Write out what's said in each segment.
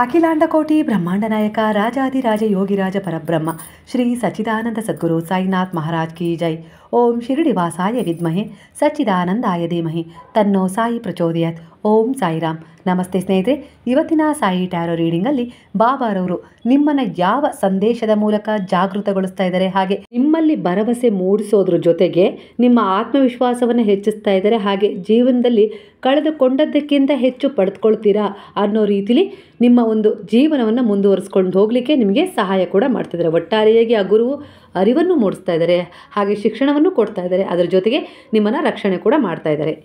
ಅಖಿಲಾಂಡಕೋಟಿ ಬ್ರಹ್ಮಾಂಡ ನಾಯಕ ರಾಜಾದಿರಾಜ ಯೋಗಿರಾಜ ಪರಬ್ರಹ್ಮ ಶ್ರೀ ಸಚ್ಚಿದಾನಂದ ಸದ್ಗುರು ಸಾಯಿನಾಥ್ ಮಹಾರಾಜ್ ಕಿ ಜೈ. ಓಂ ಶಿರಡಿವಾಸಾಯ ವಿದ್ಮಹೆ ಸಚ್ಚಿದಾನಂದಾಯ ಧೀಮಹಿ ತನ್ನೋ ಸಾಯಿ ಪ್ರಚೋದಯಾತ್. ಓಂ ಸಾಯಿರಾಮ್. ನಮಸ್ತೆ ಸ್ನೇಹಿತರೆ, ಇವತ್ತಿನ ಸಾಯಿ ಟ್ಯಾರೋ ರೀಡಿಂಗಲ್ಲಿ ಬಾಬಾರವರು ನಿಮ್ಮನ್ನು ಯಾವ ಸಂದೇಶದ ಮೂಲಕ ಜಾಗೃತಗೊಳಿಸ್ತಾ ಇದ್ದಾರೆ, ಹಾಗೆ ನಿಮ್ಮಲ್ಲಿ ಭರವಸೆ ಮೂಡಿಸೋದ್ರ ಜೊತೆಗೆ ನಿಮ್ಮ ಆತ್ಮವಿಶ್ವಾಸವನ್ನು ಹೆಚ್ಚಿಸ್ತಾ ಇದ್ದಾರೆ, ಹಾಗೆ ಜೀವನದಲ್ಲಿ ಕಳೆದುಕೊಂಡದ್ದಕ್ಕಿಂತ ಹೆಚ್ಚು ಪಡೆದುಕೊಳ್ತೀರಾ ಅನ್ನೋ ರೀತಿಲಿ ನಿಮ್ಮ ಒಂದು ಜೀವನವನ್ನು ಮುಂದುವರಿಸ್ಕೊಂಡು ಹೋಗಲಿಕ್ಕೆ ನಿಮಗೆ ಸಹಾಯ ಕೂಡ ಮಾಡ್ತಿದ್ದಾರೆ. ಒಟ್ಟಾರೆಯಾಗಿ ಆ ಗುರುವು ಅರಿವನ್ನು ಮೂಡಿಸ್ತಾ ಇದ್ದಾರೆ, ಹಾಗೆ ಶಿಕ್ಷಣವನ್ನು ಕೊಡ್ತಾ ಇದ್ದಾರೆ, ಅದರ ಜೊತೆಗೆ ನಿಮ್ಮನ್ನು ರಕ್ಷಣೆ ಕೂಡ ಮಾಡ್ತಾ ಇದ್ದಾರೆ.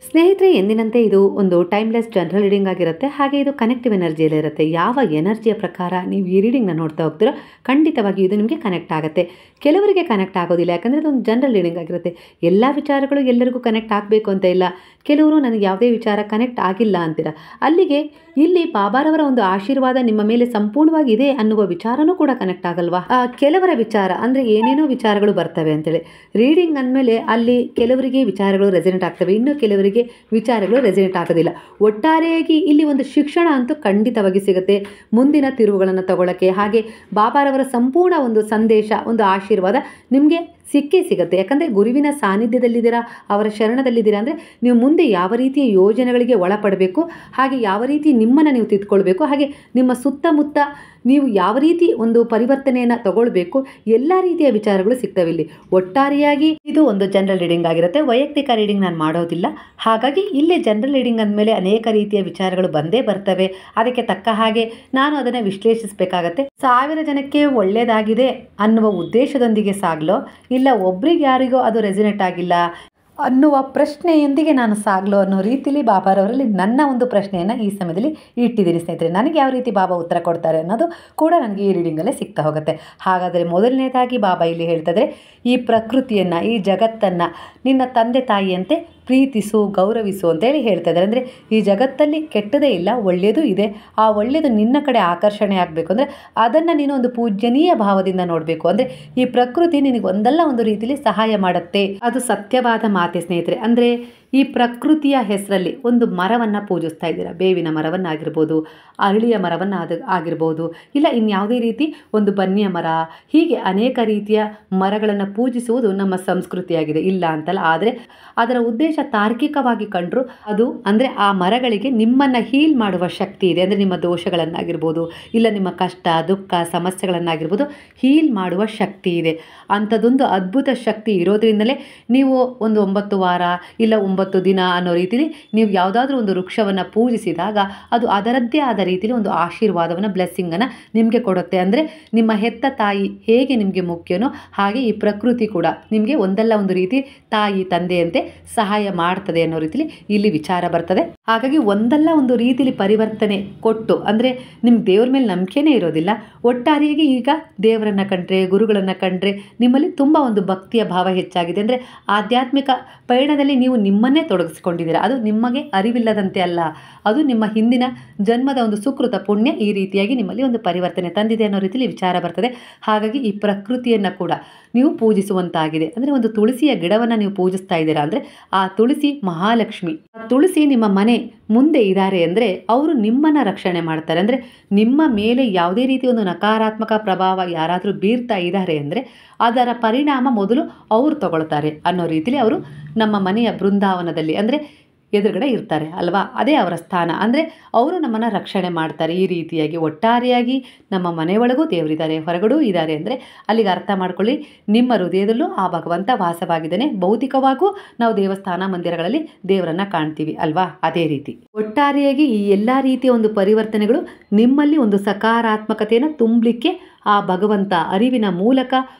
ಸ್ನೇಹಿತರೆ, ಎಂದಿನಂತೆ ಇದು ಒಂದು ಟೈಮ್ಲೆಸ್ ಜನರಲ್ ರೀಡಿಂಗ್ ಆಗಿರುತ್ತೆ, ಹಾಗೆ ಇದು ಕನೆಕ್ಟಿವ್ ಎನರ್ಜಿಯಲ್ಲಿ ಇರುತ್ತೆ. ಯಾವ ಎನರ್ಜಿಯ ಪ್ರಕಾರ ನೀವು ಈ ರೀಡಿಂಗ್ನ ನೋಡ್ತಾ ಹೋಗ್ತೀರೋ ಖಂಡಿತವಾಗಿ ಇದು ನಿಮಗೆ ಕನೆಕ್ಟ್ ಆಗುತ್ತೆ. ಕೆಲವರಿಗೆ ಕನೆಕ್ಟ್ ಆಗೋದಿಲ್ಲ, ಯಾಕಂದರೆ ಇದೊಂದು ಜನರಲ್ ರೀಡಿಂಗ್ ಆಗಿರುತ್ತೆ. ಎಲ್ಲ ವಿಚಾರಗಳು ಎಲ್ಲರಿಗೂ ಕನೆಕ್ಟ್ ಆಗಬೇಕು ಅಂತ ಇಲ್ಲ. ಕೆಲವರು ನನಗೆ ಯಾವುದೇ ವಿಚಾರ ಕನೆಕ್ಟ್ ಆಗಿಲ್ಲ ಅಂತೀರ. ಅಲ್ಲಿಗೆ ಇಲ್ಲಿ ಬಾಬಾರವರ ಒಂದು ಆಶೀರ್ವಾದ ನಿಮ್ಮ ಮೇಲೆ ಸಂಪೂರ್ಣವಾಗಿ ಇದೆ ಅನ್ನುವ ವಿಚಾರನೂ ಕೂಡ ಕನೆಕ್ಟ್ ಆಗಲ್ವಾ. ಕೆಲವರ ವಿಚಾರ ಅಂದರೆ ಏನೇನೋ ವಿಚಾರಗಳು ಬರ್ತವೆ ಅಂತೇಳಿ ರೀಡಿಂಗ್ ಅಂದಮೇಲೆ ಅಲ್ಲಿ ಕೆಲವರಿಗೆ ವಿಚಾರಗಳು ರೆಸಿನೆಂಟ್ ಆಗ್ತವೆ, ಇನ್ನು ಕೆಲವರಿಗೆ ವಿಚಾರಗಳು ರೆಸಿನೆಂಟ್ ಆಗೋದಿಲ್ಲ. ಒಟ್ಟಾರೆಯಾಗಿ ಇಲ್ಲಿ ಒಂದು ಶಿಕ್ಷಣ ಅಂತೂ ಖಂಡಿತವಾಗಿ ಸಿಗುತ್ತೆ ಮುಂದಿನ ತಿರುವುಗಳನ್ನು ತಗೊಳ್ಳೋಕ್ಕೆ. ಹಾಗೆ ಬಾಬಾರವರ ಸಂಪೂರ್ಣ ಒಂದು ಸಂದೇಶ, ಒಂದು ಆಶೀರ್ವಾದ ನಿಮಗೆ ಸಿಕ್ಕೇ ಸಿಗುತ್ತೆ. ಯಾಕಂದರೆ ಗುರುವಿನ ಸಾನ್ನಿಧ್ಯದಲ್ಲಿದ್ದೀರಾ, ಅವರ ಶರಣದಲ್ಲಿದ್ದೀರಾ ಅಂದರೆ ನೀವು ಮುಂದೆ ಯಾವ ರೀತಿಯ ಯೋಜನೆಗಳಿಗೆ ಒಳಪಡಬೇಕು, ಹಾಗೆ ಯಾವ ರೀತಿ ನಿಮ್ಮನ್ನು ನೀವು ತಿದ್ಕೊಳ್ಬೇಕು, ಹಾಗೆ ನಿಮ್ಮ ಸುತ್ತಮುತ್ತ ನೀವು ಯಾವ ರೀತಿ ಒಂದು ಪರಿವರ್ತನೆಯನ್ನು ತಗೊಳ್ಬೇಕು, ಎಲ್ಲ ರೀತಿಯ ವಿಚಾರಗಳು ಸಿಗ್ತವೆ ಇಲ್ಲಿ. ಒಟ್ಟಾರೆಯಾಗಿ ಇದು ಒಂದು ಜನರಲ್ ರೀಡಿಂಗ್ ಆಗಿರುತ್ತೆ. ವೈಯಕ್ತಿಕ ರೀಡಿಂಗ್ ನಾನು ಮಾಡೋದಿಲ್ಲ, ಹಾಗಾಗಿ ಇಲ್ಲೇ ಜನರಲ್ ರೀಡಿಂಗ್ ಅಂದಮೇಲೆ ಅನೇಕ ರೀತಿಯ ವಿಚಾರಗಳು ಬಂದೇ ಬರ್ತವೆ. ಅದಕ್ಕೆ ತಕ್ಕ ಹಾಗೆ ನಾನು ಅದನ್ನು ವಿಶ್ಲೇಷಿಸಬೇಕಾಗತ್ತೆ. 1000 ಜನಕ್ಕೆ ಒಳ್ಳೆಯದಾಗಿದೆ ಅನ್ನುವ ಉದ್ದೇಶದೊಂದಿಗೆ ಸಾಗಲೋ, ಇಲ್ಲ ಒಬ್ರಿಗೆ ಯಾರಿಗೋ ಅದು ರೆಸಿನೆಟ್ ಆಗಿಲ್ಲ ಅನ್ನುವ ಪ್ರಶ್ನೆಯೊಂದಿಗೆ ನಾನು ಸಾಗಲೋ ಅನ್ನೋ ರೀತಿಯಲ್ಲಿ ಬಾಬಾರವರಲ್ಲಿ ನನ್ನ ಒಂದು ಪ್ರಶ್ನೆಯನ್ನು ಈ ಸಮಯದಲ್ಲಿ ಇಟ್ಟಿದ್ದೀನಿ ಸ್ನೇಹಿತರೆ. ನನಗೆ ಯಾವ ರೀತಿ ಬಾಬಾ ಉತ್ತರ ಕೊಡ್ತಾರೆ ಅನ್ನೋದು ಕೂಡ ನನಗೆ ಈ ರೀಡಿಂಗಲ್ಲೇ ಸಿಗ್ತಾ ಹೋಗುತ್ತೆ. ಹಾಗಾದರೆ ಮೊದಲನೇದಾಗಿ ಬಾಬಾ ಇಲ್ಲಿ ಹೇಳ್ತಿದ್ರೆ, ಈ ಪ್ರಕೃತಿಯನ್ನು, ಈ ಜಗತ್ತನ್ನು ನಿನ್ನ ತಂದೆ ತಾಯಿಯಂತೆ ಪ್ರೀತಿಸು, ಗೌರವಿಸು ಅಂತೇಳಿ ಹೇಳ್ತಾ ಇದ್ದಾರೆ. ಅಂದರೆ ಈ ಜಗತ್ತಲ್ಲಿ ಕೆಟ್ಟದೇ ಇಲ್ಲ, ಒಳ್ಳೆಯದು ಇದೆ. ಆ ಒಳ್ಳೆಯದು ನಿನ್ನ ಕಡೆ ಆಕರ್ಷಣೆ ಆಗಬೇಕು ಅಂದರೆ ಅದನ್ನು ನೀನು ಒಂದು ಪೂಜ್ಯನೀಯ ಭಾವದಿಂದ ನೋಡಬೇಕು. ಅಂದರೆ ಈ ಪ್ರಕೃತಿ ನಿನಗೆ ಒಂದಲ್ಲ ಒಂದು ರೀತಿಯಲ್ಲಿ ಸಹಾಯ ಮಾಡುತ್ತೆ. ಅದು ಸತ್ಯವಾದ ಮಾತೆ ಸ್ನೇಹಿತರೆ. ಅಂದರೆ ಈ ಪ್ರಕೃತಿಯ ಹೆಸರಲ್ಲಿ ಒಂದು ಮರವನ್ನು ಪೂಜಿಸ್ತಾ ಇದ್ದೀರಾ, ಬೇವಿನ ಮರವನ್ನಾಗಿರ್ಬೋದು, ಅರಳಿಯ ಮರವನ್ನು ಆಗಿರ್ಬೋದು, ಇಲ್ಲ ಇನ್ಯಾವುದೇ ರೀತಿ ಒಂದು ಬನ್ನಿಯ ಮರ, ಹೀಗೆ ಅನೇಕ ರೀತಿಯ ಮರಗಳನ್ನು ಪೂಜಿಸುವುದು ನಮ್ಮ ಸಂಸ್ಕೃತಿಯಾಗಿದೆ, ಇಲ್ಲ ಅಂತಲ್ಲ. ಆದರೆ ಅದರ ಉದ್ದೇಶ ತಾರ್ಕಿಕವಾಗಿ ಕಂಡ್ರು ಅದು ಅಂದರೆ ಆ ಮರಗಳಿಗೆ ನಿಮ್ಮನ್ನು ಹೀಲ್ ಮಾಡುವ ಶಕ್ತಿ ಇದೆ. ಅಂದರೆ ನಿಮ್ಮ ದೋಷಗಳನ್ನಾಗಿರ್ಬೋದು, ಇಲ್ಲ ನಿಮ್ಮ ಕಷ್ಟ ದುಃಖ ಸಮಸ್ಯೆಗಳನ್ನಾಗಿರ್ಬೋದು ಹೀಲ್ ಮಾಡುವ ಶಕ್ತಿ ಇದೆ. ಅಂಥದ್ದೊಂದು ಅದ್ಭುತ ಶಕ್ತಿ ಇರೋದ್ರಿಂದಲೇ ನೀವು ಒಂದು 9 ವಾರ ಇಲ್ಲ 9 ದಿನ ಅನ್ನೋ ರೀತಿಲಿ ನೀವು ಯಾವುದಾದ್ರೂ ಒಂದು ವೃಕ್ಷವನ್ನು ಪೂಜಿಸಿದಾಗ ಅದು ಅದರದ್ದೇ ಆದ ರೀತಿಯಲ್ಲಿ ಒಂದು ಆಶೀರ್ವಾದವನ್ನು, ಬ್ಲೆಸ್ಸಿಂಗನ್ನು ನಿಮಗೆ ಕೊಡುತ್ತೆ. ಅಂದರೆ ನಿಮ್ಮ ಹೆತ್ತ ತಾಯಿ ಹೇಗೆ ನಿಮಗೆ ಮುಖ್ಯನೋ ಹಾಗೆ ಈ ಪ್ರಕೃತಿ ಕೂಡ ನಿಮಗೆ ಒಂದಲ್ಲ ಒಂದು ರೀತಿ ತಾಯಿ ತಂದೆಯಂತೆ ಸಹಾಯ ಮಾಡ್ತದೆ ಅನ್ನೋ ರೀತಿಲಿ ಇಲ್ಲಿ ವಿಚಾರ ಬರ್ತದೆ. ಹಾಗಾಗಿ ಒಂದಲ್ಲ ಒಂದು ರೀತಿಲಿ ಪರಿವರ್ತನೆ ಕೊಟ್ಟು, ಅಂದರೆ ನಿಮ್ಗೆ ದೇವ್ರ ಮೇಲೆ ನಂಬಿಕೆನೇ ಇರೋದಿಲ್ಲ, ಒಟ್ಟಾರೆಯಾಗಿ ಈಗ ದೇವರನ್ನು ಕಂಡ್ರೆ, ಗುರುಗಳನ್ನು ಕಂಡ್ರೆ ನಿಮ್ಮಲ್ಲಿ ತುಂಬ ಒಂದು ಭಕ್ತಿಯ ಭಾವ ಹೆಚ್ಚಾಗಿದೆ. ಅಂದರೆ ಆಧ್ಯಾತ್ಮಿಕ ಪಯಣದಲ್ಲಿ ನೀವು ನಿಮ್ಮನ್ನೇ ತೊಡಗಿಸಿಕೊಂಡಿದ್ದೀರಾ. ಅದು ನಿಮಗೆ ಅರಿವಿಲ್ಲದಂತೆ ಅಲ್ಲ, ಅದು ನಿಮ್ಮ ಹಿಂದಿನ ಜನ್ಮದ ಒಂದು ಸುಕೃತ ಪುಣ್ಯ ಈ ರೀತಿಯಾಗಿ ನಿಮ್ಮಲ್ಲಿ ಒಂದು ಪರಿವರ್ತನೆ ತಂದಿದೆ ಅನ್ನೋ ರೀತಿಯಲ್ಲಿ ವಿಚಾರ ಬರ್ತದೆ. ಹಾಗಾಗಿ ಈ ಪ್ರಕೃತಿಯನ್ನು ಕೂಡ ನೀವು ಪೂಜಿಸುವಂತಾಗಿದೆ. ಅಂದರೆ ಒಂದು ತುಳಸಿಯ ಗಿಡವನ್ನು ನೀವು ಪೂಜಿಸ್ತಾ ಇದ್ದೀರಾ ಅಂದರೆ ಆ ತುಳಸಿ ಮಹಾಲಕ್ಷ್ಮಿ, ಆ ತುಳಸಿ ನಿಮ್ಮ ಮನೆ ಮುಂದೆ ಇದ್ದಾರೆ ಅಂದರೆ ಅವರು ನಿಮ್ಮನ್ನು ರಕ್ಷಣೆ ಮಾಡ್ತಾರೆ. ಅಂದರೆ ನಿಮ್ಮ ಮೇಲೆ ಯಾವುದೇ ರೀತಿ ಒಂದು ನಕಾರಾತ್ಮಕ ಪ್ರಭಾವ ಯಾರಾದರೂ ಬೀರ್ತಾ ಇದ್ದಾರೆ ಅಂದರೆ ಅದರ ಪರಿಣಾಮ ಮೊದಲು ಅವರು ತಗೊಳ್ತಾರೆ ಅನ್ನೋ ರೀತಿಯಲ್ಲಿ ಅವರು ನಮ್ಮ ಮನೆಯ ಬೃಂದಾವನದಲ್ಲಿ ಅಂದರೆ ಎದುರುಗಡೆ ಇರ್ತಾರೆ ಅಲ್ವಾ, ಅದೇ ಅವರ ಸ್ಥಾನ. ಅಂದರೆ ಅವರು ನಮ್ಮನ್ನು ರಕ್ಷಣೆ ಮಾಡ್ತಾರೆ. ಈ ರೀತಿಯಾಗಿ ಒಟ್ಟಾರೆಯಾಗಿ ನಮ್ಮ ಮನೆಯೊಳಗೂ ದೇವರಿದ್ದಾರೆ, ಹೊರಗಡೂ ಇದ್ದಾರೆ ಅಂದರೆ ಅಲ್ಲಿಗೆ ಅರ್ಥ ಮಾಡ್ಕೊಳ್ಳಿ, ನಿಮ್ಮ ಹೃದಯದಲ್ಲೂ ಆ ಭಗವಂತ ವಾಸವಾಗಿದ್ದಾನೆ. ಭೌತಿಕವಾಗೂ ನಾವು ದೇವಸ್ಥಾನ ಮಂದಿರಗಳಲ್ಲಿ ದೇವರನ್ನು ಕಾಣ್ತೀವಿ ಅಲ್ವಾ, ಅದೇ ರೀತಿ ಒಟ್ಟಾರೆಯಾಗಿ ಈ ಎಲ್ಲ ರೀತಿಯ ಒಂದು ಪರಿವರ್ತನೆಗಳು ನಿಮ್ಮಲ್ಲಿ ಒಂದು ಸಕಾರಾತ್ಮಕತೆಯನ್ನು ತುಂಬಲಿಕ್ಕೆ ಆ ಭಗವಂತ ಅರಿವಿನ ಮೂಲಕ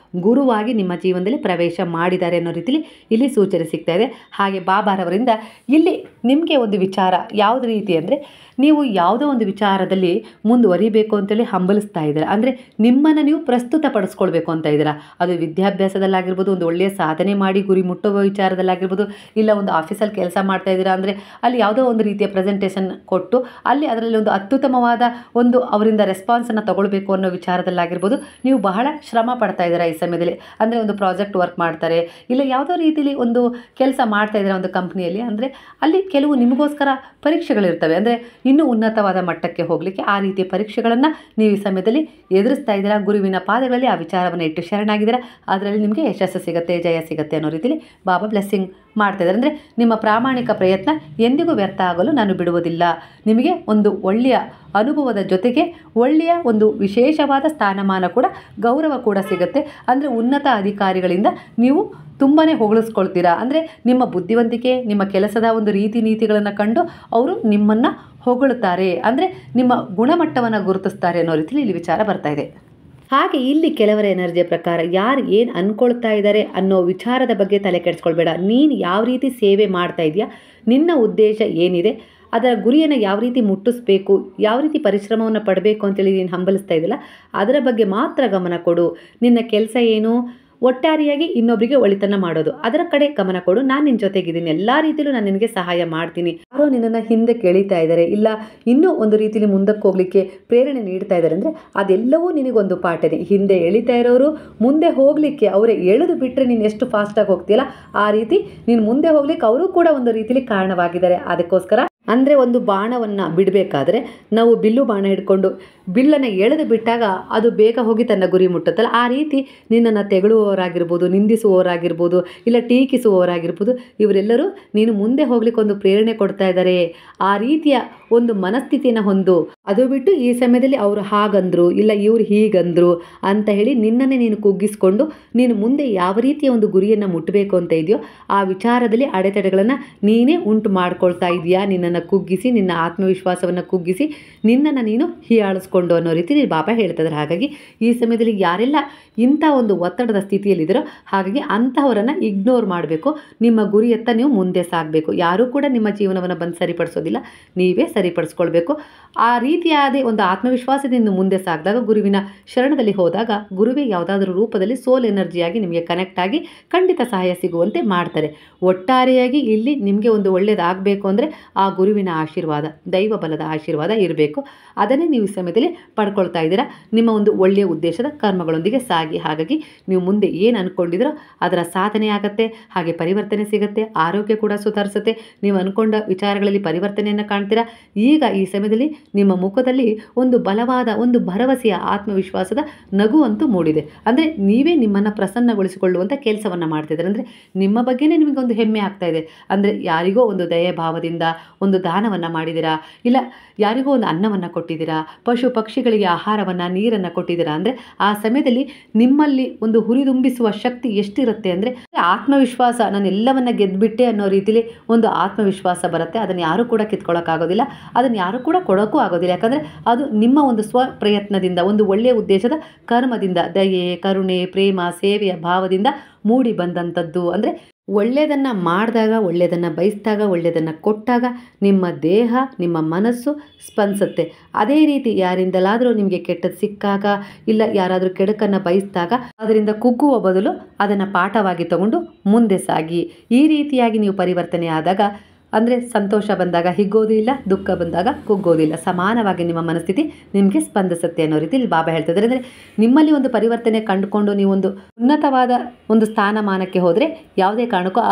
ಗುರುವಾಗಿ ನಿಮ್ಮ ಜೀವನದಲ್ಲಿ ಪ್ರವೇಶ ಮಾಡಿದ್ದಾರೆ ಅನ್ನೋ ರೀತಿಯಲ್ಲಿ ಇಲ್ಲಿ ಸೂಚನೆ ಸಿಗ್ತಾ ಇದೆ. ಹಾಗೆ ಬಾಬಾರವರಿಂದ ಇಲ್ಲಿ ನಿಮಗೆ ಒಂದು ವಿಚಾರ ಯಾವುದು ರೀತಿ ಅಂದರೆ, ನೀವು ಯಾವುದೋ ಒಂದು ವಿಚಾರದಲ್ಲಿ ಮುಂದುವರಿಬೇಕು ಅಂತೇಳಿ ಹಂಬಲಿಸ್ತಾ ಇದ್ದೀರಾ. ಅಂದರೆ ನಿಮ್ಮನ್ನು ನೀವು ಪ್ರಸ್ತುತಪಡಿಸ್ಕೊಳ್ಬೇಕು ಅಂತ ಇದ್ದೀರಾ. ಅದು ವಿದ್ಯಾಭ್ಯಾಸದಲ್ಲಾಗಿರ್ಬೋದು, ಒಂದು ಒಳ್ಳೆಯ ಸಾಧನೆ ಮಾಡಿ ಗುರಿ ಮುಟ್ಟುವ ವಿಚಾರದಲ್ಲಾಗಿರ್ಬೋದು, ಇಲ್ಲ ಒಂದು ಆಫೀಸಲ್ಲಿ ಕೆಲಸ ಮಾಡ್ತಾ ಇದ್ದೀರಾ ಅಂದರೆ ಅಲ್ಲಿ ಯಾವುದೋ ಒಂದು ರೀತಿಯ ಪ್ರೆಸೆಂಟೇಷನ್ ಕೊಟ್ಟು ಅಲ್ಲಿ ಅದರಲ್ಲಿ ಒಂದು ಅತ್ಯುತ್ತಮವಾದ ಒಂದು ಅವರಿಂದ ರೆಸ್ಪಾನ್ಸನ್ನು ತಗೊಳ್ಬೇಕು ಅನ್ನೋ ವಿಚಾರದಲ್ಲಾಗಿರ್ಬೋದು ನೀವು ಬಹಳ ಶ್ರಮ ಪಡ್ತಾ ಇದ್ದೀರಾ ಈ ಸಮಯದಲ್ಲಿ. ಅಂದರೆ ಒಂದು ಪ್ರಾಜೆಕ್ಟ್ ವರ್ಕ್ ಮಾಡ್ತಾರೆ, ಇಲ್ಲ ಯಾವುದೋ ರೀತಿಯಲ್ಲಿ ಒಂದು ಕೆಲಸ ಮಾಡ್ತಾ ಇದ್ದೀರಾ ಒಂದು ಕಂಪ್ನಿಯಲ್ಲಿ, ಅಂದರೆ ಅಲ್ಲಿ ಕೆಲವು ನಿಮಗೋಸ್ಕರ ಪರೀಕ್ಷೆಗಳಿರ್ತವೆ, ಅಂದರೆ ಇನ್ನೂ ಉನ್ನತವಾದ ಮಟ್ಟಕ್ಕೆ ಹೋಗಲಿಕ್ಕೆ ಆ ರೀತಿಯ ಪರೀಕ್ಷೆಗಳನ್ನು ನೀವು ಈ ಸಮಯದಲ್ಲಿ ಎದುರಿಸ್ತಾ ಇದ್ದೀರಾ. ಗುರುವಿನ ಪಾದಗಳಲ್ಲಿ ಆ ವಿಚಾರವನ್ನು ಇಟ್ಟು ಶರಣಾಗಿದ್ದೀರಾ. ಅದರಲ್ಲಿ ನಿಮಗೆ ಯಶಸ್ಸು ಸಿಗುತ್ತೆ, ಜಯ ಸಿಗುತ್ತೆ ಅನ್ನೋ ರೀತಿಯಲ್ಲಿ ಬಾಬಾ ಬ್ಲೆಸ್ಸಿಂಗ್ ಮಾಡ್ತಾ ಇದ್ದಾರೆ. ಅಂದರೆ ನಿಮ್ಮ ಪ್ರಾಮಾಣಿಕ ಪ್ರಯತ್ನ ಎಂದಿಗೂ ವ್ಯರ್ಥ ಆಗಲು ನಾನು ಬಿಡುವುದಿಲ್ಲ. ನಿಮಗೆ ಒಂದು ಒಳ್ಳೆಯ ಅನುಭವದ ಜೊತೆಗೆ ಒಳ್ಳೆಯ ಒಂದು ವಿಶೇಷವಾದ ಸ್ಥಾನಮಾನ ಕೂಡ, ಗೌರವ ಕೂಡ ಸಿಗುತ್ತೆ. ಅಂದರೆ ಉನ್ನತ ಅಧಿಕಾರಿಗಳಿಂದ ನೀವು ತುಂಬಾ ಹೊಗಳಿಸ್ಕೊಳ್ತೀರಾ. ಅಂದರೆ ನಿಮ್ಮ ಬುದ್ಧಿವಂತಿಕೆ, ನಿಮ್ಮ ಕೆಲಸದ ಒಂದು ರೀತಿ ನೀತಿಗಳನ್ನು ಕಂಡು ಅವರು ನಿಮ್ಮನ್ನು ಹೊಗಳುತ್ತಾರೆ, ಅಂದರೆ ನಿಮ್ಮ ಗುಣಮಟ್ಟವನ್ನು ಗುರುತಿಸ್ತಾರೆ ಅನ್ನೋ ರೀತಿಯಲ್ಲಿ ಇಲ್ಲಿ ವಿಚಾರ ಬರ್ತಾ ಇದೆ. ಹಾಗೆ ಇಲ್ಲಿ ಕೆಲವರ ಎನರ್ಜಿಯ ಪ್ರಕಾರ ಯಾರು ಏನು ಅಂದ್ಕೊಳ್ತಾ ಇದ್ದಾರೆ ಅನ್ನೋ ವಿಚಾರದ ಬಗ್ಗೆ ತಲೆ ಕೆಡಿಸ್ಕೊಳ್ಬೇಡ. ನೀನು ಯಾವ ರೀತಿ ಸೇವೆ ಮಾಡ್ತಾ ಇದೆಯಾ, ನಿನ್ನ ಉದ್ದೇಶ ಏನಿದೆ, ಅದರ ಗುರಿಯನ್ನು ಯಾವ ರೀತಿ ಮುಟ್ಟಿಸ್ಬೇಕು, ಯಾವ ರೀತಿ ಪರಿಶ್ರಮವನ್ನು ಪಡಬೇಕು ಅಂತೇಳಿ ನೀನು ಹಂಬಲಿಸ್ತಾ ಇದೆಯಲ್ಲ, ಅದರ ಬಗ್ಗೆ ಮಾತ್ರ ಗಮನ ಕೊಡು. ನಿನ್ನ ಕೆಲಸ ಏನು, ಒಟ್ಟಾರೆಯಾಗಿ ಇನ್ನೊಬ್ಬರಿಗೆ ಒಳಿತನ್ನು ಮಾಡೋದು, ಅದರ ಕಡೆ ಗಮನ ಕೊಡು. ನಾನು ನಿನ್ನ ಜೊತೆಗಿದ್ದೀನಿ, ಎಲ್ಲ ರೀತಿಯಲ್ಲೂ ನಾನು ನಿನಗೆ ಸಹಾಯ ಮಾಡ್ತೀನಿ. ಯಾರೋ ನಿನ್ನನ್ನು ಹಿಂದೆ ಕೆಳಿತಾ ಇದ್ದಾರೆ, ಇಲ್ಲ ಇನ್ನೂ ಒಂದು ರೀತಿಯಲ್ಲಿ ಮುಂದಕ್ಕೆ ಹೋಗಲಿಕ್ಕೆ ಪ್ರೇರಣೆ ನೀಡ್ತಾ ಇದ್ದಾರೆ ಅಂದರೆ ಅದೆಲ್ಲವೂ ನಿನಗೊಂದು ಪಾಠನೇ. ಹಿಂದೆ ಎಳಿತಾ ಇರೋರು ಮುಂದೆ ಹೋಗಲಿಕ್ಕೆ ಅವರೇ ಎಳೆದು ಬಿಟ್ಟರೆ ನೀನು ಎಷ್ಟು ಫಾಸ್ಟಾಗಿ ಹೋಗ್ತೀಯಲ್ಲ, ಆ ರೀತಿ ನೀನು ಮುಂದೆ ಹೋಗ್ಲಿಕ್ಕೆ ಅವರು ಕೂಡ ಒಂದು ರೀತಿಯಲ್ಲಿ ಕಾರಣವಾಗಿದ್ದಾರೆ. ಅದಕ್ಕೋಸ್ಕರ ಅಂದರೆ ಒಂದು ಬಾಣವನ್ನು ಬಿಡಬೇಕಾದ್ರೆ ನಾವು ಬಿಲ್ಲು ಬಾಣ ಹಿಡ್ಕೊಂಡು ಬಿಲ್ಲನ್ನು ಎಳೆದು ಬಿಟ್ಟಾಗ ಅದು ಬೇಗ ಹೋಗಿ ತನ್ನ ಗುರಿ ಮುಟ್ಟುತ್ತಲ್ಲ, ಆ ರೀತಿ ನಿನ್ನನ್ನು ತೆಗಳುವವರಾಗಿರ್ಬೋದು, ನಿಂದಿಸುವವರಾಗಿರ್ಬೋದು, ಇಲ್ಲ ಟೀಕಿಸುವವರಾಗಿರ್ಬೋದು, ಇವರೆಲ್ಲರೂ ನೀನು ಮುಂದೆ ಹೋಗ್ಲಿಕ್ಕೆ ಒಂದು ಪ್ರೇರಣೆ ಕೊಡ್ತಾ ಇದ್ದಾರೆ. ಆ ರೀತಿಯ ಒಂದು ಮನಸ್ಥಿತಿಯನ್ನು ಹೊಂದು, ಅದು ಬಿಟ್ಟು ಈ ಸಮಯದಲ್ಲಿ ಅವರು ಹಾಗಂದ್ರು, ಇಲ್ಲ ಇವ್ರು ಹೀಗಂದ್ರು ಅಂತ ಹೇಳಿ ನಿನ್ನನ್ನೇ ನೀನು ಕುಗ್ಗಿಸ್ಕೊಂಡು ನೀನು ಮುಂದೆ ಯಾವ ರೀತಿಯ ಒಂದು ಗುರಿಯನ್ನು ಮುಟ್ಟಬೇಕು ಅಂತ ಇದೆಯೋ ಆ ವಿಚಾರದಲ್ಲಿ ಅಡೆತಡೆಗಳನ್ನು ನೀನೇ ಉಂಟು ಮಾಡ್ಕೊಳ್ತಾ ಇದೆಯಾ. ನಿನ್ನನ್ನು ಕುಗ್ಗಿಸಿ, ನಿನ್ನ ಆತ್ಮವಿಶ್ವಾಸವನ್ನು ಕುಗ್ಗಿಸಿ, ನಿನ್ನನ್ನು ನೀನು ಹೀಯಾಳಿಸ್ಕೊಂಡು ಅನ್ನೋ ರೀತಿಯಲ್ಲಿ ಬಾಬಾ ಹೇಳ್ತಿದ್ದಾರೆ. ಹಾಗಾಗಿ ಈ ಸಮಯದಲ್ಲಿ ಯಾರೆಲ್ಲ ಇಂಥ ಒಂದು ಒತ್ತಡದ ಸ್ಥಿತಿಯಲ್ಲಿದ್ದಾರೋ ಹಾಗಾಗಿ ಅಂತಹವರನ್ನು ಇಗ್ನೋರ್ ಮಾಡಬೇಕು. ನಿಮ್ಮ ಗುರಿಯತ್ತ ನೀವು ಮುಂದೆ ಸಾಗಬೇಕು. ಯಾರೂ ಕೂಡ ನಿಮ್ಮ ಜೀವನವನ್ನು ಬಂದು ಸರಿಪಡಿಸೋದಿಲ್ಲ, ನೀವೇ ಸರಿಪಡಿಸ್ಕೊಳ್ಬೇಕು. ಆ ರೀತಿಯಾದ ಒಂದು ಆತ್ಮವಿಶ್ವಾಸದಿಂದ ಮುಂದೆ ಸಾಗಿದಾಗ, ಗುರುವಿನ ಶರಣದಲ್ಲಿ ಹೋದಾಗ ಗುರುವೇ ಯಾವುದಾದ್ರೂ ರೂಪದಲ್ಲಿ ಸೋಲ್ ಎನರ್ಜಿಯಾಗಿ ನಿಮಗೆ ಕನೆಕ್ಟ್ ಆಗಿ ಖಂಡಿತ ಸಹಾಯ ಸಿಗುವಂತೆ ಮಾಡ್ತಾರೆ. ಒಟ್ಟಾರೆಯಾಗಿ ಇಲ್ಲಿ ನಿಮಗೆ ಒಂದು ಒಳ್ಳೆಯದಾಗಬೇಕು ಅಂದರೆ ಆ ಗುರುವಿನ ಆಶೀರ್ವಾದ, ದೈವ ಬಲದ ಆಶೀರ್ವಾದ ಇರಬೇಕು. ಅದನ್ನೇ ನೀವು ಈ ಸಮಯದಲ್ಲಿ ಪಡ್ಕೊಳ್ತಾ ಇದ್ದೀರಾ. ನಿಮ್ಮ ಒಂದು ಒಳ್ಳೆಯ ಉದ್ದೇಶದ ಕರ್ಮಗಳೊಂದಿಗೆ ಸಾಗಿ. ಹಾಗಾಗಿ ನೀವು ಮುಂದೆ ಏನು ಅಂದ್ಕೊಂಡಿದ್ರೋ ಅದರ ಸಾಧನೆ ಆಗುತ್ತೆ, ಹಾಗೆ ಪರಿವರ್ತನೆ ಸಿಗುತ್ತೆ, ಆರೋಗ್ಯ ಕೂಡ ಸುಧಾರಿಸುತ್ತೆ. ನೀವು ಅಂದ್ಕೊಂಡ ವಿಚಾರಗಳಲ್ಲಿ ಪರಿವರ್ತನೆಯನ್ನು ಕಾಣ್ತೀರಾ. ಈಗ ಈ ಸಮಯದಲ್ಲಿ ನಿಮ್ಮ ಮುಖದಲ್ಲಿ ಒಂದು ಬಲವಾದ ಒಂದು ಭರವಸೆಯ ಆತ್ಮವಿಶ್ವಾಸದ ನಗು ಅಂತೂ ಮೂಡಿದೆ. ಅಂದರೆ ನೀವೇ ನಿಮ್ಮನ್ನು ಪ್ರಸನ್ನಗೊಳಿಸಿಕೊಳ್ಳುವಂಥ ಕೆಲಸವನ್ನು ಮಾಡ್ತಿದ್ದಾರೆ. ಅಂದರೆ ನಿಮ್ಮ ಬಗ್ಗೆನೇ ನಿಮಗೊಂದು ಹೆಮ್ಮೆ ಆಗ್ತಾ ಇದೆ. ಅಂದರೆ ಯಾರಿಗೋ ಒಂದು ದಯೆ ಭಾವದಿಂದ ಒಂದು ದಾನವನ್ನು ಮಾಡಿದ್ದೀರಾ, ಇಲ್ಲ ಯಾರಿಗೋ ಒಂದು ಅನ್ನವನ್ನು ಕೊಟ್ಟಿದ್ದೀರಾ, ಪಶು ಪಕ್ಷಿಗಳಿಗೆ ಆಹಾರವನ್ನು, ನೀರನ್ನು ಕೊಟ್ಟಿದ್ದೀರಾ. ಅಂದರೆ ಆ ಸಮಯದಲ್ಲಿ ನಿಮ್ಮಲ್ಲಿ ಒಂದು ಹುರಿದುಂಬಿಸುವ ಶಕ್ತಿ ಎಷ್ಟಿರುತ್ತೆ ಅಂದರೆ ಆತ್ಮವಿಶ್ವಾಸ, ನಾನು ಎಲ್ಲವನ್ನ ಗೆದ್ದುಬಿಟ್ಟೆ ಅನ್ನೋ ರೀತಿಯಲ್ಲಿ ಒಂದು ಆತ್ಮವಿಶ್ವಾಸ ಬರುತ್ತೆ. ಅದನ್ನು ಯಾರೂ ಕೂಡ ಕಿತ್ಕೊಳ್ಳೋಕ್ಕಾಗೋದಿಲ್ಲ, ಅದನ್ನು ಯಾರೂ ಕೂಡ ಕೊಡೋಕ್ಕೂ ಆಗೋದಿಲ್ಲ. ಯಾಕಂದರೆ ಅದು ನಿಮ್ಮ ಒಂದು ಸ್ವ ಪ್ರಯತ್ನದಿಂದ, ಒಂದು ಒಳ್ಳೆಯ ಉದ್ದೇಶದ ಕರ್ಮದಿಂದ, ದಯೆ, ಕರುಣೆ, ಪ್ರೇಮ, ಸೇವೆಯ ಭಾವದಿಂದ ಮೂಡಿ ಬಂದಂಥದ್ದು. ಅಂದರೆ ಒಳ್ಳೆಯದನ್ನು ಮಾಡಿದಾಗ, ಒಳ್ಳೆಯದನ್ನು ಬಯಸಿದಾಗ, ಒಳ್ಳೆಯದನ್ನು ಕೊಟ್ಟಾಗ ನಿಮ್ಮ ದೇಹ, ನಿಮ್ಮ ಮನಸ್ಸು ಸ್ಪಂದಿಸುತ್ತೆ. ಅದೇ ರೀತಿ ಯಾರಿಂದಲಾದರೂ ನಿಮಗೆ ಕೆಟ್ಟದ್ದು ಸಿಕ್ಕಾಗ, ಇಲ್ಲ ಯಾರಾದರೂ ಕೆಡುಕನ್ನು ಬಯಸಿದಾಗ ಅದರಿಂದ ಕುಗ್ಗುವ ಬದಲು ಅದನ್ನು ಪಾಠವಾಗಿ ತಗೊಂಡು ಮುಂದೆ ಸಾಗಿ. ಈ ರೀತಿಯಾಗಿ ನೀವು ಪರಿವರ್ತನೆ ಆದಾಗ, ಅಂದರೆ ಸಂತೋಷ ಬಂದಾಗ ಹಿಗ್ಗೋದಿಲ್ಲ, ದುಃಖ ಬಂದಾಗ ಕುಗ್ಗೋದಿಲ್ಲ, ಸಮಾನವಾಗಿ ನಿಮ್ಮ ಮನಸ್ಥಿತಿ ನಿಮಗೆ ಸ್ಪಂದಿಸುತ್ತೆ ಅನ್ನೋ ರೀತಿಯಲ್ಲಿ ಬಾಬಾ ಹೇಳ್ತಿದ್ದಾರೆ. ಅಂದರೆ ನಿಮ್ಮಲ್ಲಿ ಒಂದು ಪರಿವರ್ತನೆ ಕಂಡುಕೊಂಡು ನೀವೊಂದು ಉನ್ನತವಾದ ಒಂದು ಸ್ಥಾನಮಾನಕ್ಕೆ ಹೋದರೆ ಯಾವುದೇ ಕಾರಣಕ್ಕೂ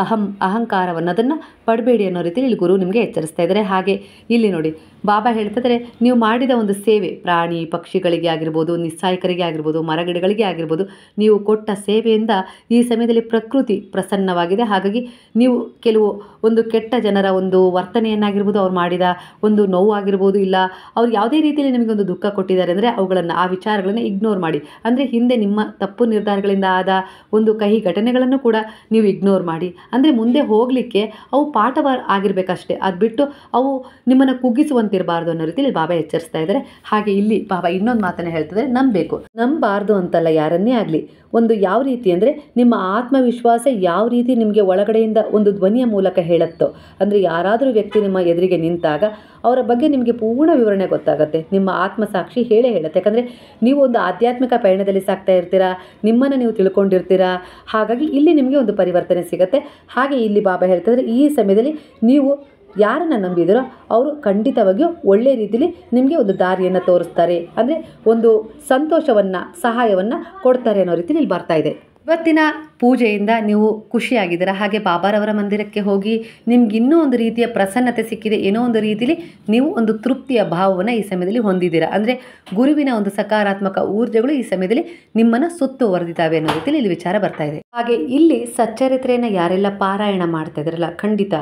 ಅಹಂಕಾರವನ್ನು ಅದನ್ನು ಪಡಬೇಡಿ ಅನ್ನೋ ರೀತಿಯಲ್ಲಿ ಇಲ್ಲಿ ಗುರು ನಿಮಗೆ ಎಚ್ಚರಿಸ್ತಾ ಇದ್ದಾರೆ. ಹಾಗೆ ಇಲ್ಲಿ ನೋಡಿ ಬಾಬಾ ಹೇಳ್ತಿದ್ದಾರೆ, ನೀವು ಮಾಡಿದ ಒಂದು ಸೇವೆ, ಪ್ರಾಣಿ ಪಕ್ಷಿಗಳಿಗೆ ಆಗಿರ್ಬೋದು, ನಿಸ್ಸಾಯಕರಿಗೆ ಆಗಿರ್ಬೋದು, ಮರಗಿಡಗಳಿಗೆ ಆಗಿರ್ಬೋದು, ನೀವು ಕೊಟ್ಟ ಸೇವೆಯಿಂದ ಈ ಸಮಯದಲ್ಲಿ ಪ್ರಕೃತಿ ಪ್ರಸನ್ನವಾಗಿದೆ. ಹಾಗಾಗಿ ನೀವು ಕೆಲವು ಒಂದು ಕೆಟ್ಟ ಜನರ ಒಂದು ವರ್ತನೆಯನ್ನಾಗಿರ್ಬೋದು, ಅವ್ರು ಮಾಡಿದ ಒಂದು ನೋವಾಗಿರ್ಬೋದು, ಇಲ್ಲ ಅವ್ರು ಯಾವುದೇ ರೀತಿಯಲ್ಲಿ ನಿಮಗೊಂದು ದುಃಖ ಕೊಟ್ಟಿದ್ದಾರೆ ಅಂದರೆ ಅವುಗಳನ್ನು, ಆ ವಿಚಾರಗಳನ್ನು ಇಗ್ನೋರ್ ಮಾಡಿ. ಅಂದರೆ ಹಿಂದೆ ನಿಮ್ಮ ತಪ್ಪು ನಿರ್ಧಾರಗಳಿಂದ ಆದ ಒಂದು ಕಹಿ ಘಟನೆಗಳನ್ನು ಕೂಡ ನೀವು ಇಗ್ನೋರ್ ಮಾಡಿ. ಅಂದರೆ ಮುಂದೆ ಹೋಗಲಿಕ್ಕೆ ಅವು ಪಾಠವ ಆಗಿರಬೇಕಷ್ಟೇ, ಅದು ಬಿಟ್ಟು ಅವು ನಿಮ್ಮನ್ನು ಕುಗ್ಗಿಸುವಂತಿರಬಾರ್ದು ಅನ್ನೋ ರೀತಿಯಲ್ಲಿ ಬಾಬಾ ಎಚ್ಚರಿಸ್ತಾ ಇದ್ದಾರೆ. ಹಾಗೆ ಇಲ್ಲಿ ಬಾಬಾ ಇನ್ನೊಂದು ಮಾತನ್ನು ಹೇಳ್ತಿದ್ದಾರೆ, ನಂಬಬೇಕು, ನಂಬಾರ್ದು ಅಂತಲ್ಲ ಯಾರನ್ನೇ ಆಗಲಿ. ಒಂದು ಯಾವ ರೀತಿ ಅಂದರೆ ನಿಮ್ಮ ಆತ್ಮವಿಶ್ವಾಸ ಯಾವ ರೀತಿ ನಿಮಗೆ ಒಳಗಡೆಯಿಂದ ಒಂದು ಧ್ವನಿಯ ಮೂಲಕ ಹೇಳುತ್ತೋ, ಅಂದರೆ ಯಾರಾದರೂ ವ್ಯಕ್ತಿ ನಿಮ್ಮ ಎದುರಿಗೆ ನಿಂತಾಗ ಅವರ ಬಗ್ಗೆ ನಿಮಗೆ ಪೂರ್ಣ ವಿವರಣೆ ಗೊತ್ತಾಗುತ್ತೆ. ನಿಮ್ಮ ಆತ್ಮಸಾಕ್ಷಿ ಹೇಳುತ್ತೆ. ಯಾಕಂದರೆ ನೀವು ಒಂದು ಆಧ್ಯಾತ್ಮಿಕ ಪಯಣದಲ್ಲಿ ಸಾಗ್ತಾ ಇರ್ತೀರಾ, ನಿಮ್ಮನ್ನು ನೀವು ತಿಳ್ಕೊಂಡಿರ್ತೀರಾ. ಹಾಗಾಗಿ ಇಲ್ಲಿ ನಿಮಗೆ ಒಂದು ಪರಿವರ್ತನೆ ಸಿಗುತ್ತೆ. ಹಾಗೆ ಇಲ್ಲಿ ಬಾಬಾ ಹೇಳ್ತಿದ್ರೆ, ಈ ಸಮಯದಲ್ಲಿ ನೀವು ಯಾರನ್ನು ನಂಬಿದರೋ ಅವರು ಖಂಡಿತವಾಗಿಯೂ ಒಳ್ಳೆಯ ರೀತಿಯಲ್ಲಿ ನಿಮಗೆ ಒಂದು ದಾರಿಯನ್ನು ತೋರಿಸ್ತಾರೆ. ಅಂದರೆ ಒಂದು ಸಂತೋಷವನ್ನು, ಸಹಾಯವನ್ನು ಕೊಡ್ತಾರೆ ಅನ್ನೋ ರೀತಿಯಲ್ಲಿ ಇಲ್ಲಿ ಬರ್ತಾ ಇದೆ. ಇವತ್ತಿನ ಪೂಜೆಯಿಂದ ನೀವು ಖುಷಿಯಾಗಿದ್ದೀರಾ, ಹಾಗೆ ಬಾಬಾರವರ ಮಂದಿರಕ್ಕೆ ಹೋಗಿ ನಿಮ್ಗೆ ಇನ್ನೂ ಒಂದು ರೀತಿಯ ಪ್ರಸನ್ನತೆ ಸಿಕ್ಕಿದೆ, ಏನೋ ಒಂದು ರೀತಿಯಲ್ಲಿ ನೀವು ಒಂದು ತೃಪ್ತಿಯ ಭಾವವನ್ನು ಈ ಸಮಯದಲ್ಲಿ ಹೊಂದಿದ್ದೀರಾ. ಅಂದರೆ ಗುರುವಿನ ಒಂದು ಸಕಾರಾತ್ಮಕ ಊರ್ಜೆಗಳು ಈ ಸಮಯದಲ್ಲಿ ನಿಮ್ಮನ್ನು ಸುತ್ತುವರೆದಿದ್ದಾವೆ ಅನ್ನೋ ರೀತಿಯಲ್ಲಿ ಇಲ್ಲಿ ವಿಚಾರ ಬರ್ತಾ ಇದೆ. ಹಾಗೆ ಇಲ್ಲಿ ಸಚ್ಚರಿತ್ರೆಯನ್ನು ಯಾರೆಲ್ಲ ಪಾರಾಯಣ ಮಾಡ್ತಾ ಇದ್ದಾರಲ್ಲ, ಖಂಡಿತ